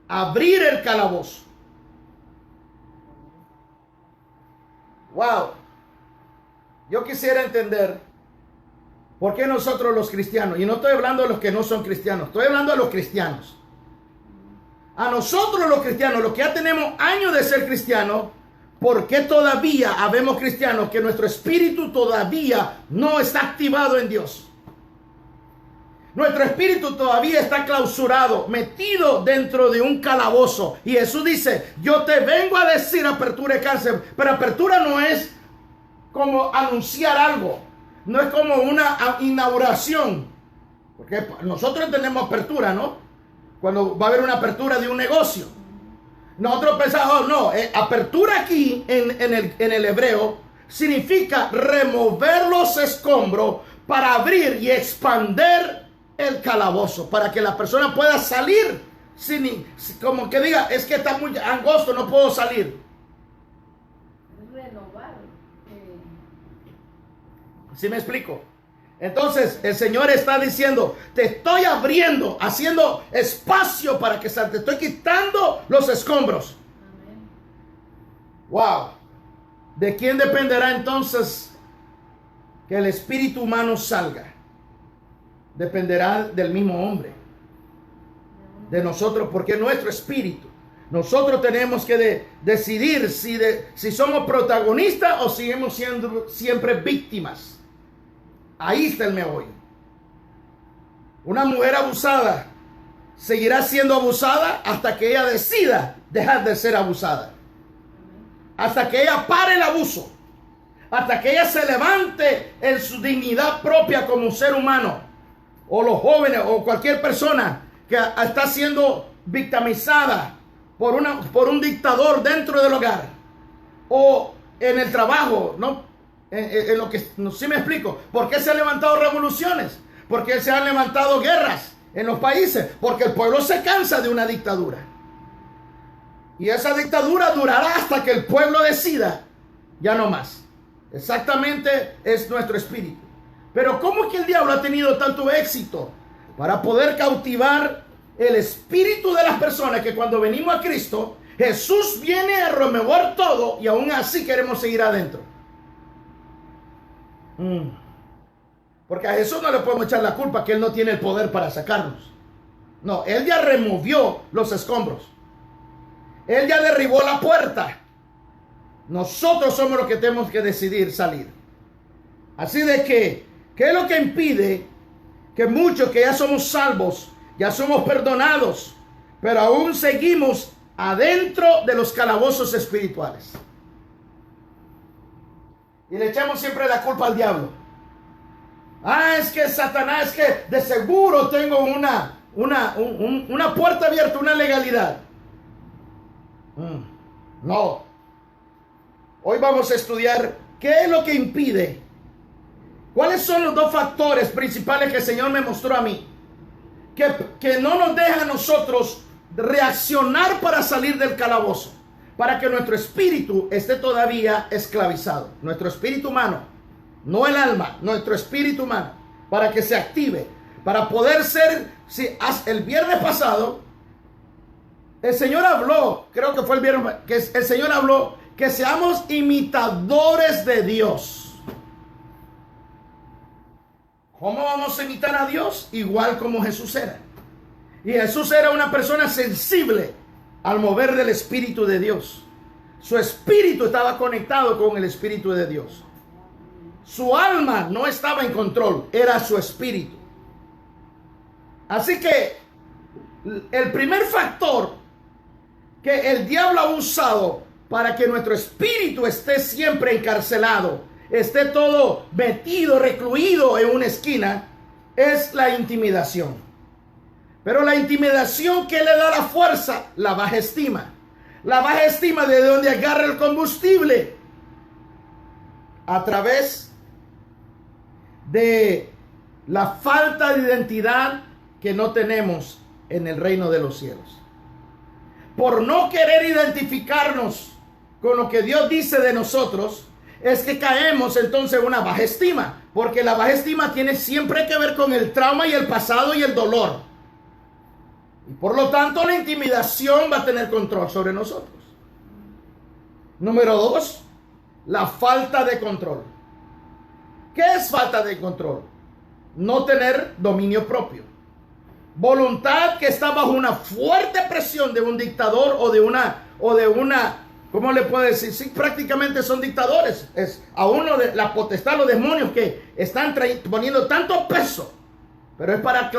Abrir el calabozo. Wow. Yo quisiera entender por qué nosotros los cristianos, y no estoy hablando de los que no son cristianos, estoy hablando de los cristianos. A nosotros los cristianos, los que ya tenemos años de ser cristianos, ¿por qué todavía habemos cristianos que nuestro espíritu todavía no está activado en Dios? Nuestro espíritu todavía está clausurado, metido dentro de un calabozo. Y Jesús dice, yo te vengo a decir apertura de cárcel. Pero apertura no es como anunciar algo. No es como una inauguración. Porque nosotros tenemos apertura, ¿no? Cuando va a haber una apertura de un negocio. Nosotros pensamos, no, apertura aquí en el hebreo significa remover los escombros para abrir y expander el calabozo, para que la persona pueda salir como que diga, es que está muy angosto, no puedo salir. Renovar. ¿Sí me explico? Entonces el Señor está diciendo, te estoy abriendo, haciendo espacio para que salga, te estoy quitando los escombros. Amén. Wow. ¿De quién dependerá entonces que el espíritu humano salga? Dependerá del mismo hombre, de nosotros, porque es nuestro espíritu. Nosotros tenemos que decidir si somos protagonistas o seguimos siendo siempre víctimas. Ahí está el meollo. Una mujer abusada seguirá siendo abusada hasta que ella decida dejar de ser abusada. Hasta que ella pare el abuso. Hasta que ella se levante en su dignidad propia como ser humano. O los jóvenes o cualquier persona que está siendo victimizada por un dictador dentro del hogar. O en el trabajo, ¿no? En lo que, ¿sí me explico? ¿Por qué se han levantado revoluciones? ¿Por qué se han levantado guerras en los países? Porque el pueblo se cansa de una dictadura. Y esa dictadura durará hasta que el pueblo decida, ya no más. Exactamente es nuestro espíritu. Pero ¿cómo es que el diablo ha tenido tanto éxito para poder cautivar el espíritu de las personas, que cuando venimos a Cristo, Jesús viene a remover todo y aún así queremos seguir adentro? Porque a Jesús no le podemos echar la culpa que Él no tiene el poder para sacarnos. No, Él ya removió los escombros. Él ya derribó la puerta. Nosotros somos los que tenemos que decidir salir. Así de que, ¿qué es lo que impide que muchos que ya somos salvos, ya somos perdonados, pero aún seguimos adentro de los calabozos espirituales? Y le echamos siempre la culpa al diablo. Ah, es que Satanás, es que de seguro tengo una puerta abierta, una legalidad. No. Hoy vamos a estudiar qué es lo que impide. ¿Cuáles son los dos factores principales que el Señor me mostró a mí? Que no nos dejan a nosotros reaccionar para salir del calabozo. Para que nuestro espíritu esté todavía esclavizado. Nuestro espíritu humano. No el alma, nuestro espíritu humano. Para que se active. Para poder ser, si el viernes pasado, el Señor habló, creo que fue el viernes, que el Señor habló que seamos imitadores de Dios. ¿Cómo vamos a imitar a Dios? Igual como Jesús era. Y Jesús era una persona sensible al mover del Espíritu de Dios. Su espíritu estaba conectado con el Espíritu de Dios. Su alma no estaba en control, era su espíritu. Así que el primer factor que el diablo ha usado para que nuestro espíritu esté siempre encarcelado, esté todo metido, recluido en una esquina, es la intimidación. Pero la intimidación, ¿qué le da la fuerza? La baja estima. La baja estima, ¿de dónde agarra el combustible? A través de la falta de identidad que no tenemos en el reino de los cielos. Por no querer identificarnos con lo que Dios dice de nosotros, es que caemos entonces en una baja estima. Porque la baja estima tiene siempre que ver con el trauma y el pasado y el dolor. Y por lo tanto la intimidación va a tener control sobre nosotros. Número 2, la falta de control. ¿Qué es falta de control? No tener dominio propio. Voluntad que está bajo una fuerte presión de un dictador o de una, ¿cómo le puedo decir? Sí, prácticamente son dictadores. Es a uno de la potestad, los demonios que están poniendo tanto peso. Pero es para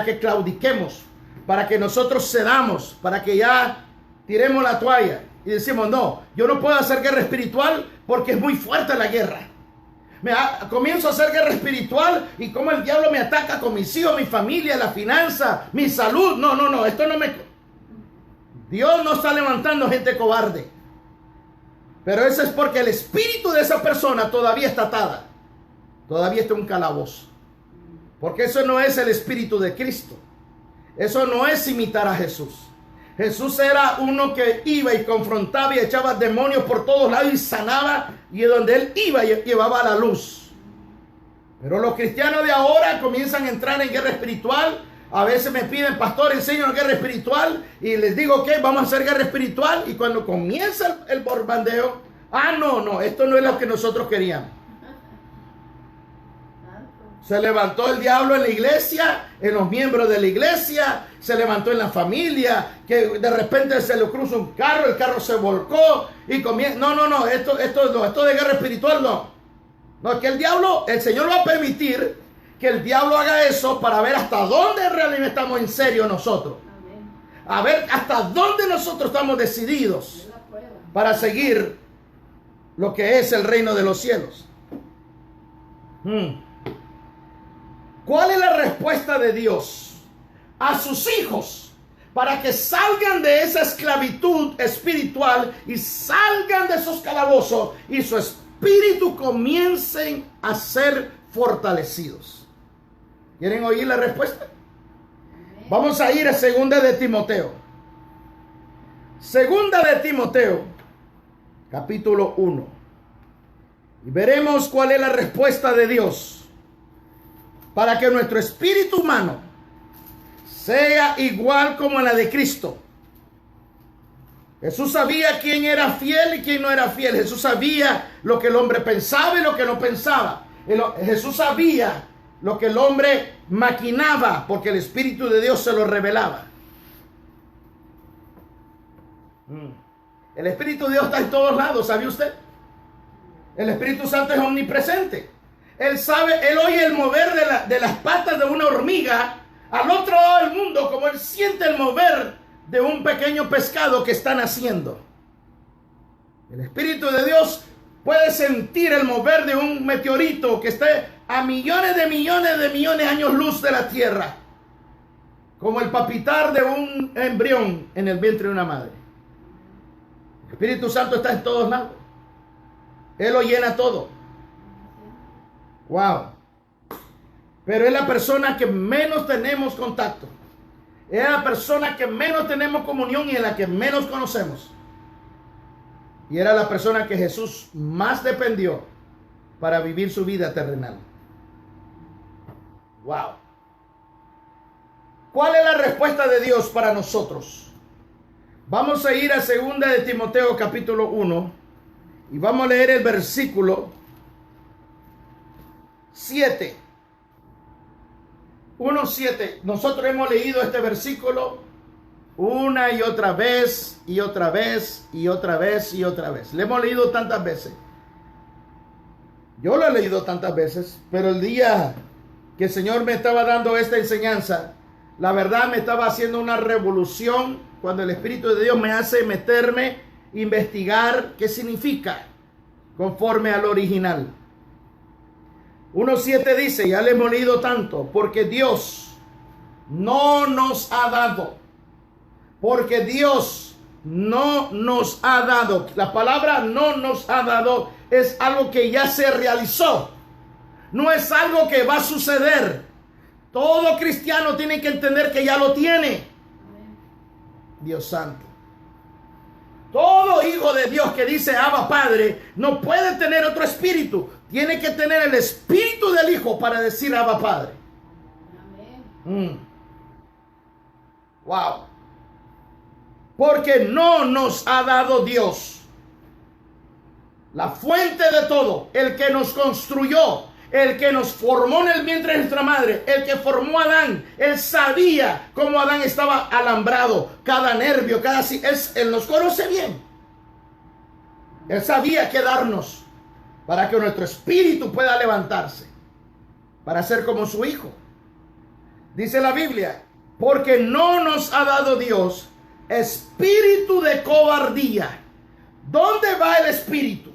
que claudiquemos, para que nosotros cedamos, para que ya tiremos la toalla y decimos, no, yo no puedo hacer guerra espiritual porque es muy fuerte la guerra. Comienzo a hacer guerra espiritual y como el diablo me ataca con mis hijos, mi familia, la finanza, mi salud. No, esto no me... Dios no está levantando gente cobarde. Pero eso es porque el espíritu de esa persona todavía está atada. Todavía está en un calabozo. Porque eso no es el espíritu de Cristo. Eso no es imitar a Jesús. Jesús era uno que iba y confrontaba y echaba demonios por todos lados y sanaba, y donde él iba llevaba la luz. Pero los cristianos de ahora comienzan a entrar en guerra espiritual. A veces me piden, pastor, enséñanos guerra espiritual, y les digo, ok, vamos a hacer guerra espiritual, y cuando comienza el bombardeo, no, esto no es lo que nosotros queríamos. Se levantó el diablo en la iglesia, en los miembros de la iglesia, se levantó en la familia, que de repente se le cruza un carro, el carro se volcó y comienza. No, esto de guerra espiritual no. No, es que el Señor va a permitir que el diablo haga eso para ver hasta dónde realmente estamos en serio nosotros. A ver hasta dónde nosotros estamos decididos para seguir lo que es el reino de los cielos. ¿Cuál es la respuesta de Dios a sus hijos para que salgan de esa esclavitud espiritual y salgan de esos calabozos y su espíritu espíritu comiencen a ser fortalecidos. ¿Quieren oír la respuesta? Vamos a ir a Segunda de Timoteo. Segunda de Timoteo, capítulo 1. Y veremos cuál es la respuesta de Dios para que nuestro espíritu humano sea igual como la de Cristo. Jesús sabía quién era fiel y quién no era fiel. Jesús sabía lo que el hombre pensaba y lo que no pensaba. Jesús sabía lo que el hombre maquinaba porque el Espíritu de Dios se lo revelaba. El Espíritu de Dios está en todos lados, ¿sabe usted? El Espíritu Santo es omnipresente. Él sabe, Él oye el mover de las patas de una hormiga al otro lado del mundo, como Él siente el mover de un pequeño pescado que está naciendo. El Espíritu de Dios puede sentir el mover de un meteorito que esté a millones de años luz de la Tierra, como el palpitar de un embrión en el vientre de una madre. El Espíritu Santo está en todos lados. Él lo llena todo. Wow. Pero es la persona que menos tenemos contacto. Es la persona que menos tenemos comunión y en la que menos conocemos. Y era la persona que Jesús más dependió para vivir su vida terrenal. Wow. ¿Cuál es la respuesta de Dios para nosotros? Vamos a ir a 2 de Timoteo capítulo 1 y vamos a leer el versículo 7. 1:7. Nosotros hemos leído este versículo una y otra vez y otra vez y otra vez y otra vez. Le hemos leído tantas veces. Yo lo he leído tantas veces, pero el día que el Señor me estaba dando esta enseñanza, la verdad me estaba haciendo una revolución cuando el Espíritu de Dios me hace meterme, investigar qué significa conforme al original. 1:7 dice, ya le hemos leído tanto, porque Dios no nos ha dado. Porque Dios no nos ha dado. La palabra no nos ha dado es algo que ya se realizó. No es algo que va a suceder. Todo cristiano tiene que entender que ya lo tiene. Dios santo. Todo hijo de Dios que dice Abba Padre no puede tener otro espíritu. Tiene que tener el espíritu del Hijo para decir Abba Padre. Wow. Porque no nos ha dado Dios, la fuente de todo, el que nos construyó, el que nos formó en el vientre de nuestra madre, el que formó a Adán. Él sabía cómo Adán estaba alambrado, cada nervio, él nos conoce bien. Él sabía qué darnos para que nuestro espíritu pueda levantarse, para ser como su Hijo. Dice la Biblia, porque no nos ha dado Dios espíritu de cobardía. ¿Dónde va el espíritu?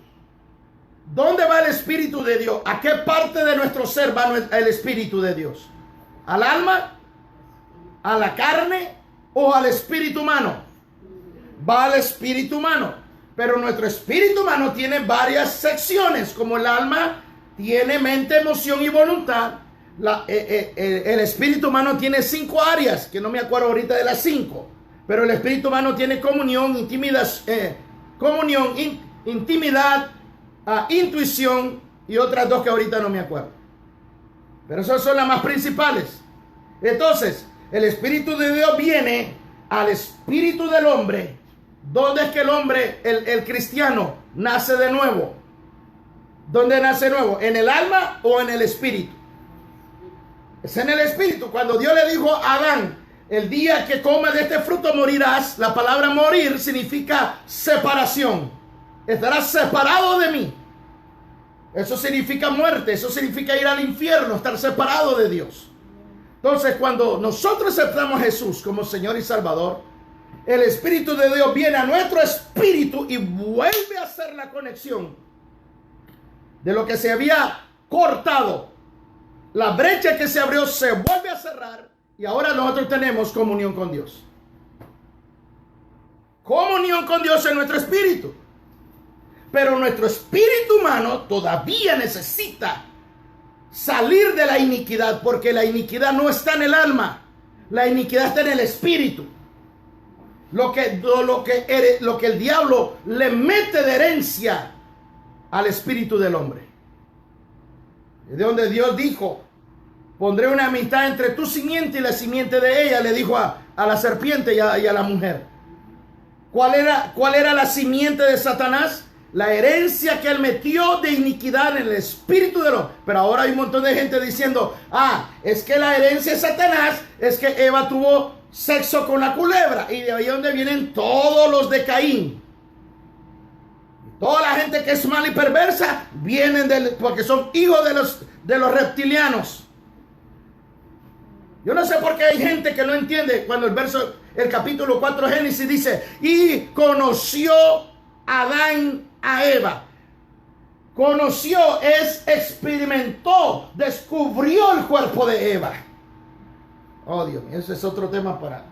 ¿Dónde va el espíritu de Dios? ¿A qué parte de nuestro ser va el espíritu de Dios? ¿Al alma? ¿A la carne? ¿O al espíritu humano? Va al espíritu humano. Pero nuestro espíritu humano tiene varias secciones, como el alma tiene mente, emoción y voluntad. El espíritu humano tiene 5 áreas, que no me acuerdo ahorita de las 5. Pero el espíritu humano tiene comunión, intimidad, intuición y otras 2 que ahorita no me acuerdo. Pero esas son las más principales. Entonces, el espíritu de Dios viene al espíritu del hombre. ¿Dónde es que el hombre, el cristiano, nace de nuevo? ¿Dónde nace de nuevo? ¿En el alma o en el espíritu? Es en el espíritu. Cuando Dios le dijo a Adán, el día que comas de este fruto morirás, la palabra morir significa separación. Estarás separado de mí. Eso significa muerte, eso significa ir al infierno, estar separado de Dios. Entonces, cuando nosotros aceptamos a Jesús como Señor y Salvador, el Espíritu de Dios viene a nuestro espíritu y vuelve a hacer la conexión de lo que se había cortado. La brecha que se abrió se vuelve a cerrar y ahora nosotros tenemos comunión con Dios. Comunión con Dios en nuestro espíritu. Pero nuestro espíritu humano todavía necesita salir de la iniquidad, porque la iniquidad no está en el alma, la iniquidad está en el espíritu. Lo que el diablo le mete de herencia al espíritu del hombre. De donde Dios dijo: pondré una amistad entre tu simiente y la simiente de ella, le dijo a la serpiente y a la mujer. ¿Cuál era la simiente de Satanás? La herencia que él metió de iniquidad en el espíritu de los. Pero ahora hay un montón de gente diciendo: es que la herencia de Satanás es que Eva tuvo sexo con la culebra, y de ahí donde vienen todos los de Caín. Toda la gente que es mala y perversa vienen porque son hijos de los reptilianos. Yo no sé por qué hay gente que no entiende cuando el capítulo 4 de Génesis dice: y conoció Adán a Eva. Conoció experimentó, descubrió el cuerpo de Eva. Oh, Dios mío, ese es otro tema para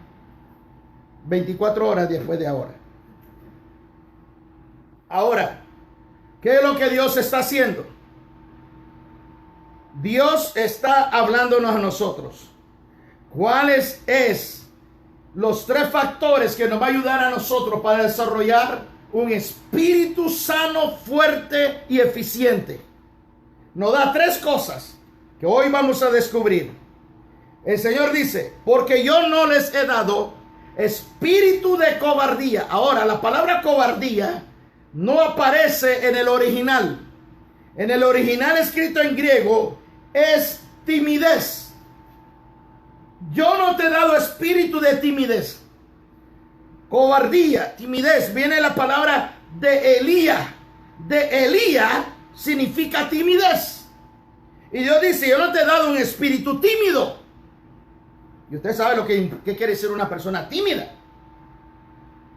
24 horas después de ahora. Ahora, ¿qué es lo que Dios está haciendo? Dios está hablándonos a nosotros. ¿Cuáles es los 3 factores que nos va a ayudar a nosotros para desarrollar un espíritu sano, fuerte y eficiente? Nos da 3 cosas que hoy vamos a descubrir. El Señor dice: porque yo no les he dado espíritu de cobardía. Ahora, la palabra cobardía no aparece en el original. En el original escrito en griego es timidez. Yo no te he dado espíritu de timidez. Cobardía, timidez. Viene la palabra de Elía. De Elía significa timidez. Y Dios dice: yo no te he dado un espíritu tímido. Y usted sabe lo que quiere decir una persona tímida.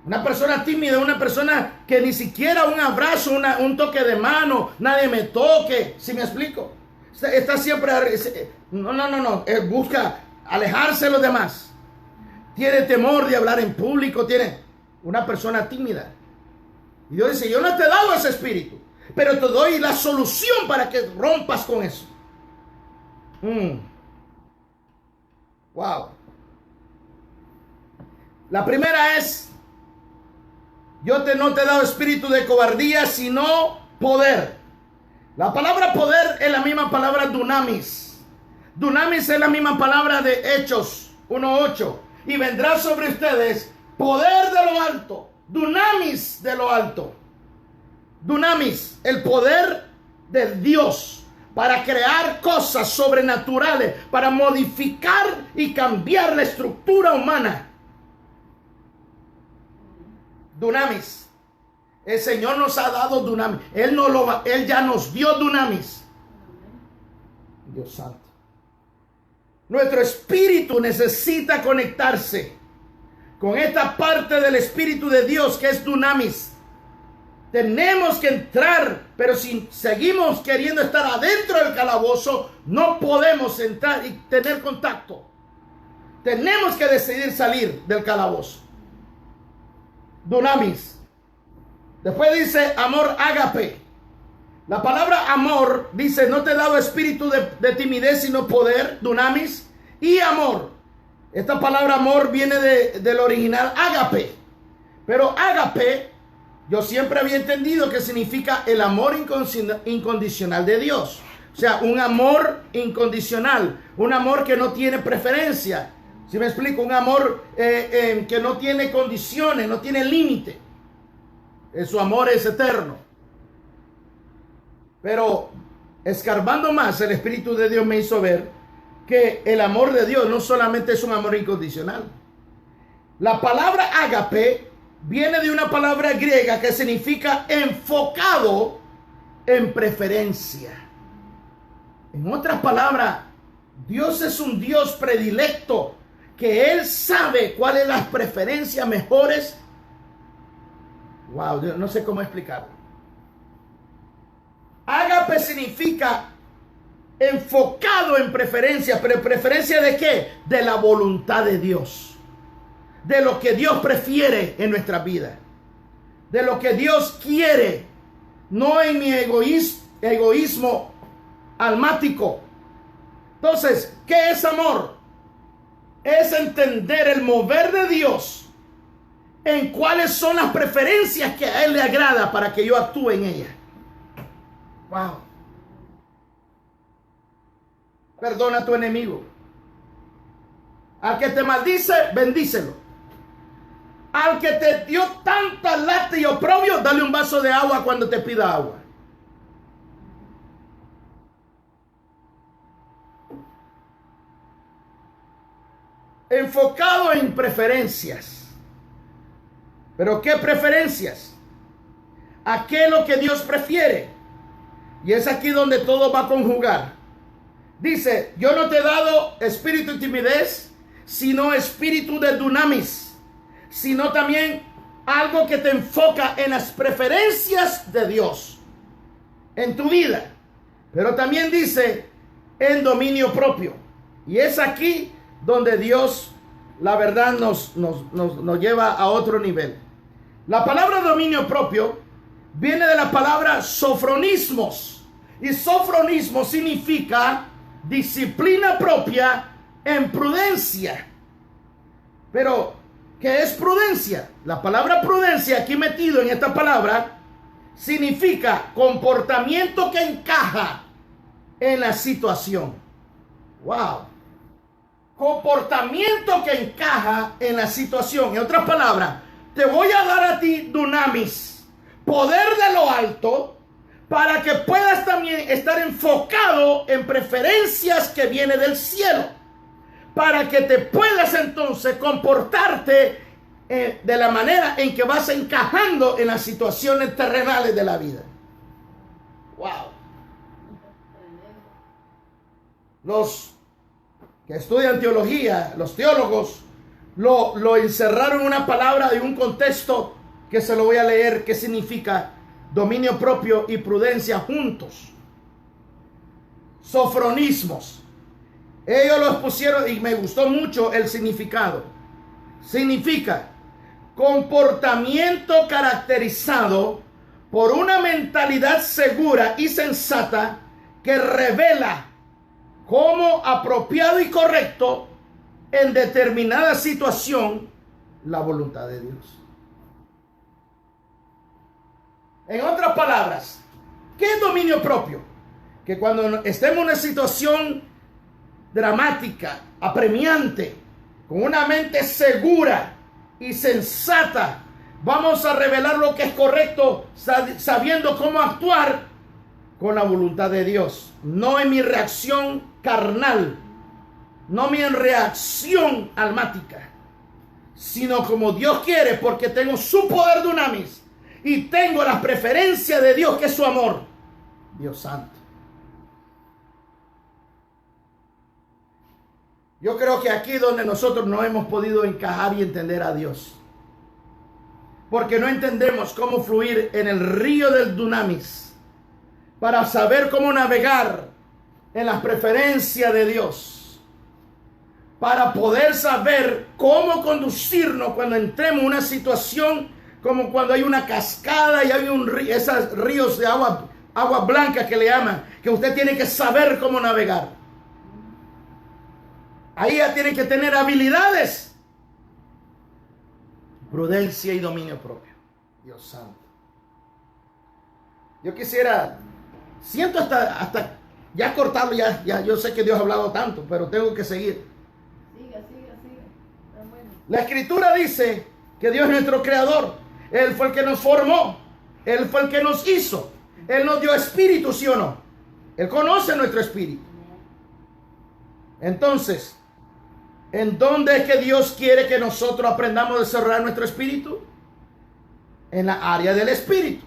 Una persona tímida, una persona que ni siquiera un abrazo, un toque de mano, nadie me toque. ¿Sí me explico? Está siempre... No. Él busca alejarse de los demás. Tiene temor de hablar en público. Tiene una persona tímida. Y Dios dice: yo no te he dado ese espíritu, pero te doy la solución para que rompas con eso. Wow. La primera es: no te he dado espíritu de cobardía, sino poder. La palabra poder es la misma palabra dunamis. Dunamis es la misma palabra de Hechos 1:8. Y vendrá sobre ustedes poder de lo alto. Dunamis de lo alto. Dunamis, el poder de Dios para crear cosas sobrenaturales, para modificar y cambiar la estructura humana. Dunamis. El Señor nos ha dado dunamis. Él ya nos dio dunamis. Dios santo. Nuestro espíritu necesita conectarse con esta parte del espíritu de Dios que es dunamis. Tenemos que entrar, pero si seguimos queriendo estar adentro del calabozo, no podemos entrar y tener contacto. Tenemos que decidir salir del calabozo. Dunamis. Después dice amor ágape. La palabra amor dice: no te he dado espíritu de timidez, sino poder, dunamis, y amor. Esta palabra amor viene del original ágape. Pero ágape, yo siempre había entendido que significa el amor incondicional de Dios. O sea, un amor incondicional, un amor que no tiene preferencia. ¿Sí me explico? Un amor que no tiene condiciones, no tiene límite. Su amor es eterno. Pero escarbando más, el Espíritu de Dios me hizo ver que el amor de Dios no solamente es un amor incondicional. La palabra ágape viene de una palabra griega que significa enfocado en preferencia. En otras palabras, Dios es un Dios predilecto, que Él sabe cuáles son las preferencias mejores. Wow, Dios, no sé cómo explicarlo. Ágape significa enfocado en preferencia, pero preferencia ¿de qué? De la voluntad de Dios, de lo que Dios prefiere en nuestra vida, de lo que Dios quiere, no en mi egoísmo almático. Entonces, ¿qué es amor? Es entender el mover de Dios en cuáles son las preferencias que a Él le agrada para que yo actúe en ellas. Wow. Perdona a tu enemigo. Al que te maldice, bendícelo. Al que te dio tanta lata y oprobio, dale un vaso de agua cuando te pida agua. Enfocado en preferencias. ¿Pero qué preferencias? ¿A qué es lo que Dios prefiere? Y es aquí donde todo va a conjugar. Dice, yo no te he dado espíritu de timidez, sino espíritu de dunamis, sino también algo que te enfoca en las preferencias de Dios en tu vida. Pero también dice en dominio propio. Y es aquí donde Dios, la verdad, nos lleva a otro nivel. La palabra dominio propio viene de la palabra sofronismos. Y sofronismo significa disciplina propia en prudencia. Pero, ¿qué es prudencia? La palabra prudencia aquí metido en esta palabra significa comportamiento que encaja en la situación. Wow. Comportamiento que encaja en la situación. En otras palabras, te voy a dar a ti dunamis, poder de lo alto, para que puedas también estar enfocado en preferencias que vienen del cielo, para que te puedas entonces comportarte de la manera en que vas encajando en las situaciones terrenales de la vida. Wow. Los que estudian teología, los teólogos, lo encerraron en una palabra de un contexto que se lo voy a leer, que significa dominio propio y prudencia juntos. Sofronismos. Ellos los pusieron y me gustó mucho el significado. Significa comportamiento caracterizado por una mentalidad segura y sensata que revela como apropiado y correcto en determinada situación la voluntad de Dios. En otras palabras, ¿qué es dominio propio? Que cuando estemos en una situación dramática, apremiante, con una mente segura y sensata, vamos a revelar lo que es correcto, sabiendo cómo actuar con la voluntad de Dios, no en mi reacción carnal, no mi reacción almática, sino como Dios quiere, porque tengo su poder dunamis y tengo las preferencias de Dios, que es su amor. Dios santo. Yo creo que aquí es donde nosotros no hemos podido encajar y entender a Dios, porque no entendemos cómo fluir en el río del dunamis para saber cómo navegar en las preferencias de Dios, para poder saber cómo conducirnos cuando entremos en una situación como cuando hay una cascada y hay esos ríos de agua blanca que le llaman, que usted tiene que saber cómo navegar. Ahí ya tiene que tener habilidades, prudencia y dominio propio. Dios santo. Yo quisiera, siento hasta ya cortarlo, ya yo sé que Dios ha hablado tanto, pero tengo que seguir. Siga. Está bueno. La escritura dice que Dios es nuestro creador. Él fue el que nos formó. Él fue el que nos hizo. Él nos dio espíritu, ¿sí o no? Él conoce nuestro espíritu. Entonces, ¿en dónde es que Dios quiere que nosotros aprendamos a desarrollar nuestro espíritu? En la área del espíritu,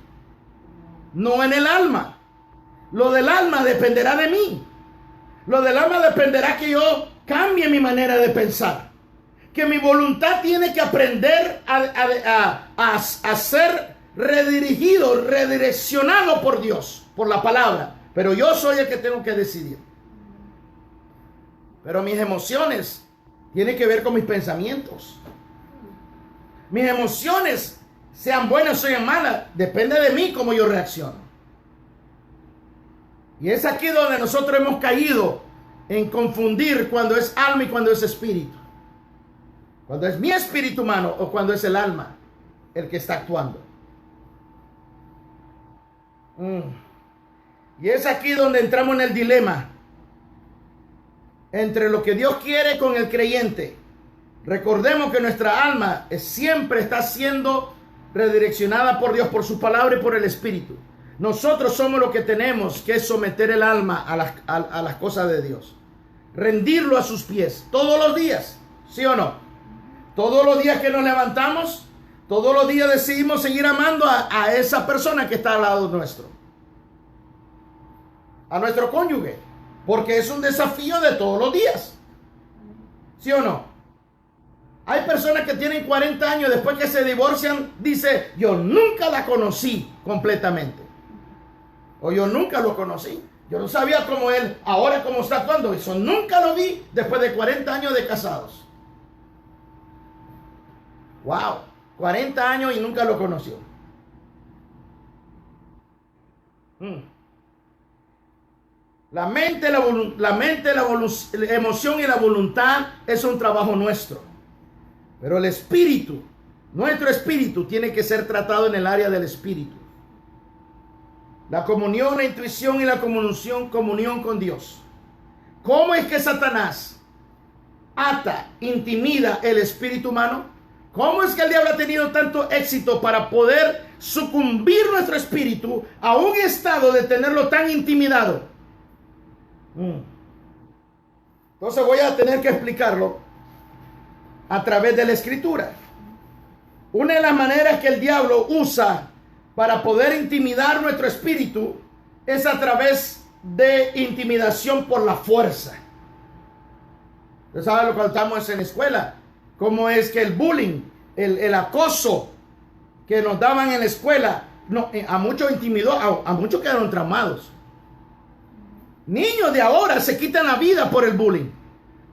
no en el alma. Lo del alma dependerá de mí. Lo del alma dependerá que yo cambie mi manera de pensar. Que mi voluntad tiene que aprender a ser redirigido, redireccionado por Dios, por la palabra. Pero yo soy el que tengo que decidir. Pero mis emociones tienen que ver con mis pensamientos. Mis emociones, sean buenas o sean malas, depende de mí cómo yo reacciono. Y es aquí donde nosotros hemos caído en confundir cuando es alma y cuando es espíritu. Cuando es mi espíritu humano o cuando es el alma el que está actuando. Y es aquí donde entramos en el dilema entre lo que Dios quiere con el creyente. Recordemos que nuestra alma siempre está siendo redireccionada por Dios, por su palabra y por el Espíritu. Nosotros somos los que tenemos que someter el alma a las cosas de Dios. Rendirlo a sus pies todos los días, ¿sí o no? Todos los días que nos levantamos, todos los días decidimos seguir amando a esa persona que está al lado nuestro. A nuestro cónyuge. Porque es un desafío de todos los días. ¿Sí o no? Hay personas que tienen 40 años, después que se divorcian, dice, yo nunca la conocí completamente. O yo nunca lo conocí. Yo no sabía cómo él, ahora cómo está actuando. Eso nunca lo vi después de 40 años de casados. Wow, 40 años y nunca lo conoció. La mente, la emoción y la voluntad es un trabajo nuestro. Pero el espíritu, nuestro espíritu, tiene que ser tratado en el área del espíritu. La comunión, la intuición y la comunión con Dios. ¿Cómo es que Satanás intimida el espíritu humano? ¿Cómo es que el diablo ha tenido tanto éxito para poder sucumbir nuestro espíritu a un estado de tenerlo tan intimidado? Entonces voy a tener que explicarlo a través de la escritura. Una de las maneras que el diablo usa para poder intimidar nuestro espíritu es a través de intimidación por la fuerza. Ustedes saben lo que estamos en la escuela, cómo es que el bullying, el acoso que nos daban en la escuela, a muchos intimidó, a muchos quedaron traumados. Niños de ahora se quitan la vida por el bullying.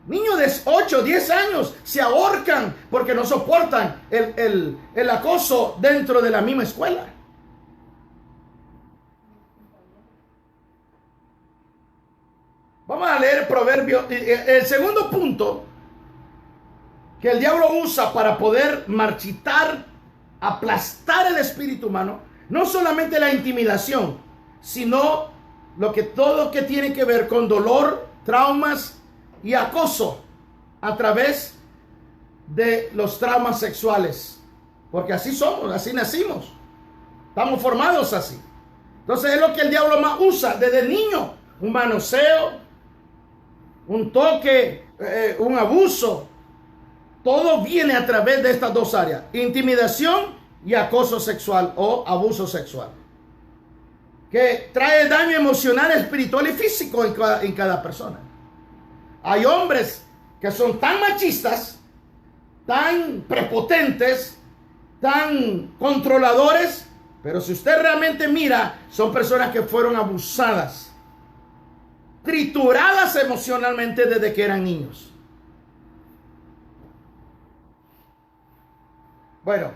Niños de 8, 10 años se ahorcan porque no soportan el acoso dentro de la misma escuela. Vamos a leer Proverbios. El segundo punto que el diablo usa para poder marchitar, aplastar el espíritu humano, no solamente la intimidación, sino todo lo que tiene que ver con dolor, traumas y acoso a través de los traumas sexuales. Porque así somos, así nacimos. Estamos formados así. Entonces es lo que el diablo más usa desde niño. Un manoseo, un toque, un abuso. Todo viene a través de estas dos áreas. Intimidación y acoso sexual o abuso sexual. Que trae daño emocional, espiritual y físico en cada persona. Hay hombres que son tan machistas, tan prepotentes, tan controladores, pero si usted realmente mira, son personas que fueron abusadas, trituradas emocionalmente desde que eran niños. Bueno,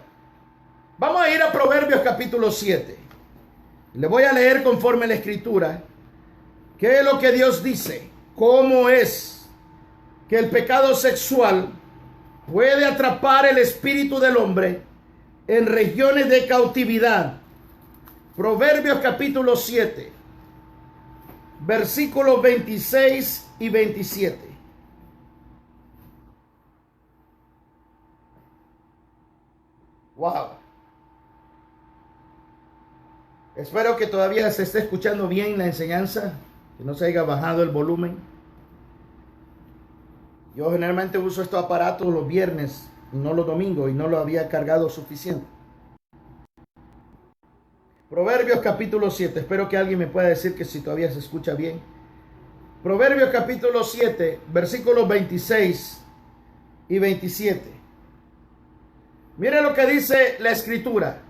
vamos a ir a Proverbios capítulo 7. Le voy a leer conforme a la escritura qué es lo que Dios dice, cómo es que el pecado sexual puede atrapar el espíritu del hombre en regiones de cautividad. Proverbios capítulo 7, versículos 26 y 27. Wow. Espero que todavía se esté escuchando bien la enseñanza, que no se haya bajado el volumen. Yo generalmente uso estos aparatos los viernes y no los domingos, y no lo había cargado suficiente. Proverbios capítulo 7. Espero que alguien me pueda decir que si todavía se escucha bien. Proverbios capítulo 7, versículos 26 y 27. Mire lo que dice la escritura.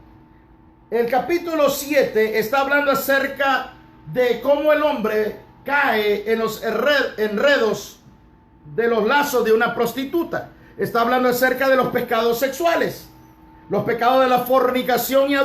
El capítulo 7 está hablando acerca de cómo el hombre cae en los enredos de los lazos de una prostituta. Está hablando acerca de los pecados sexuales, los pecados de la fornicación y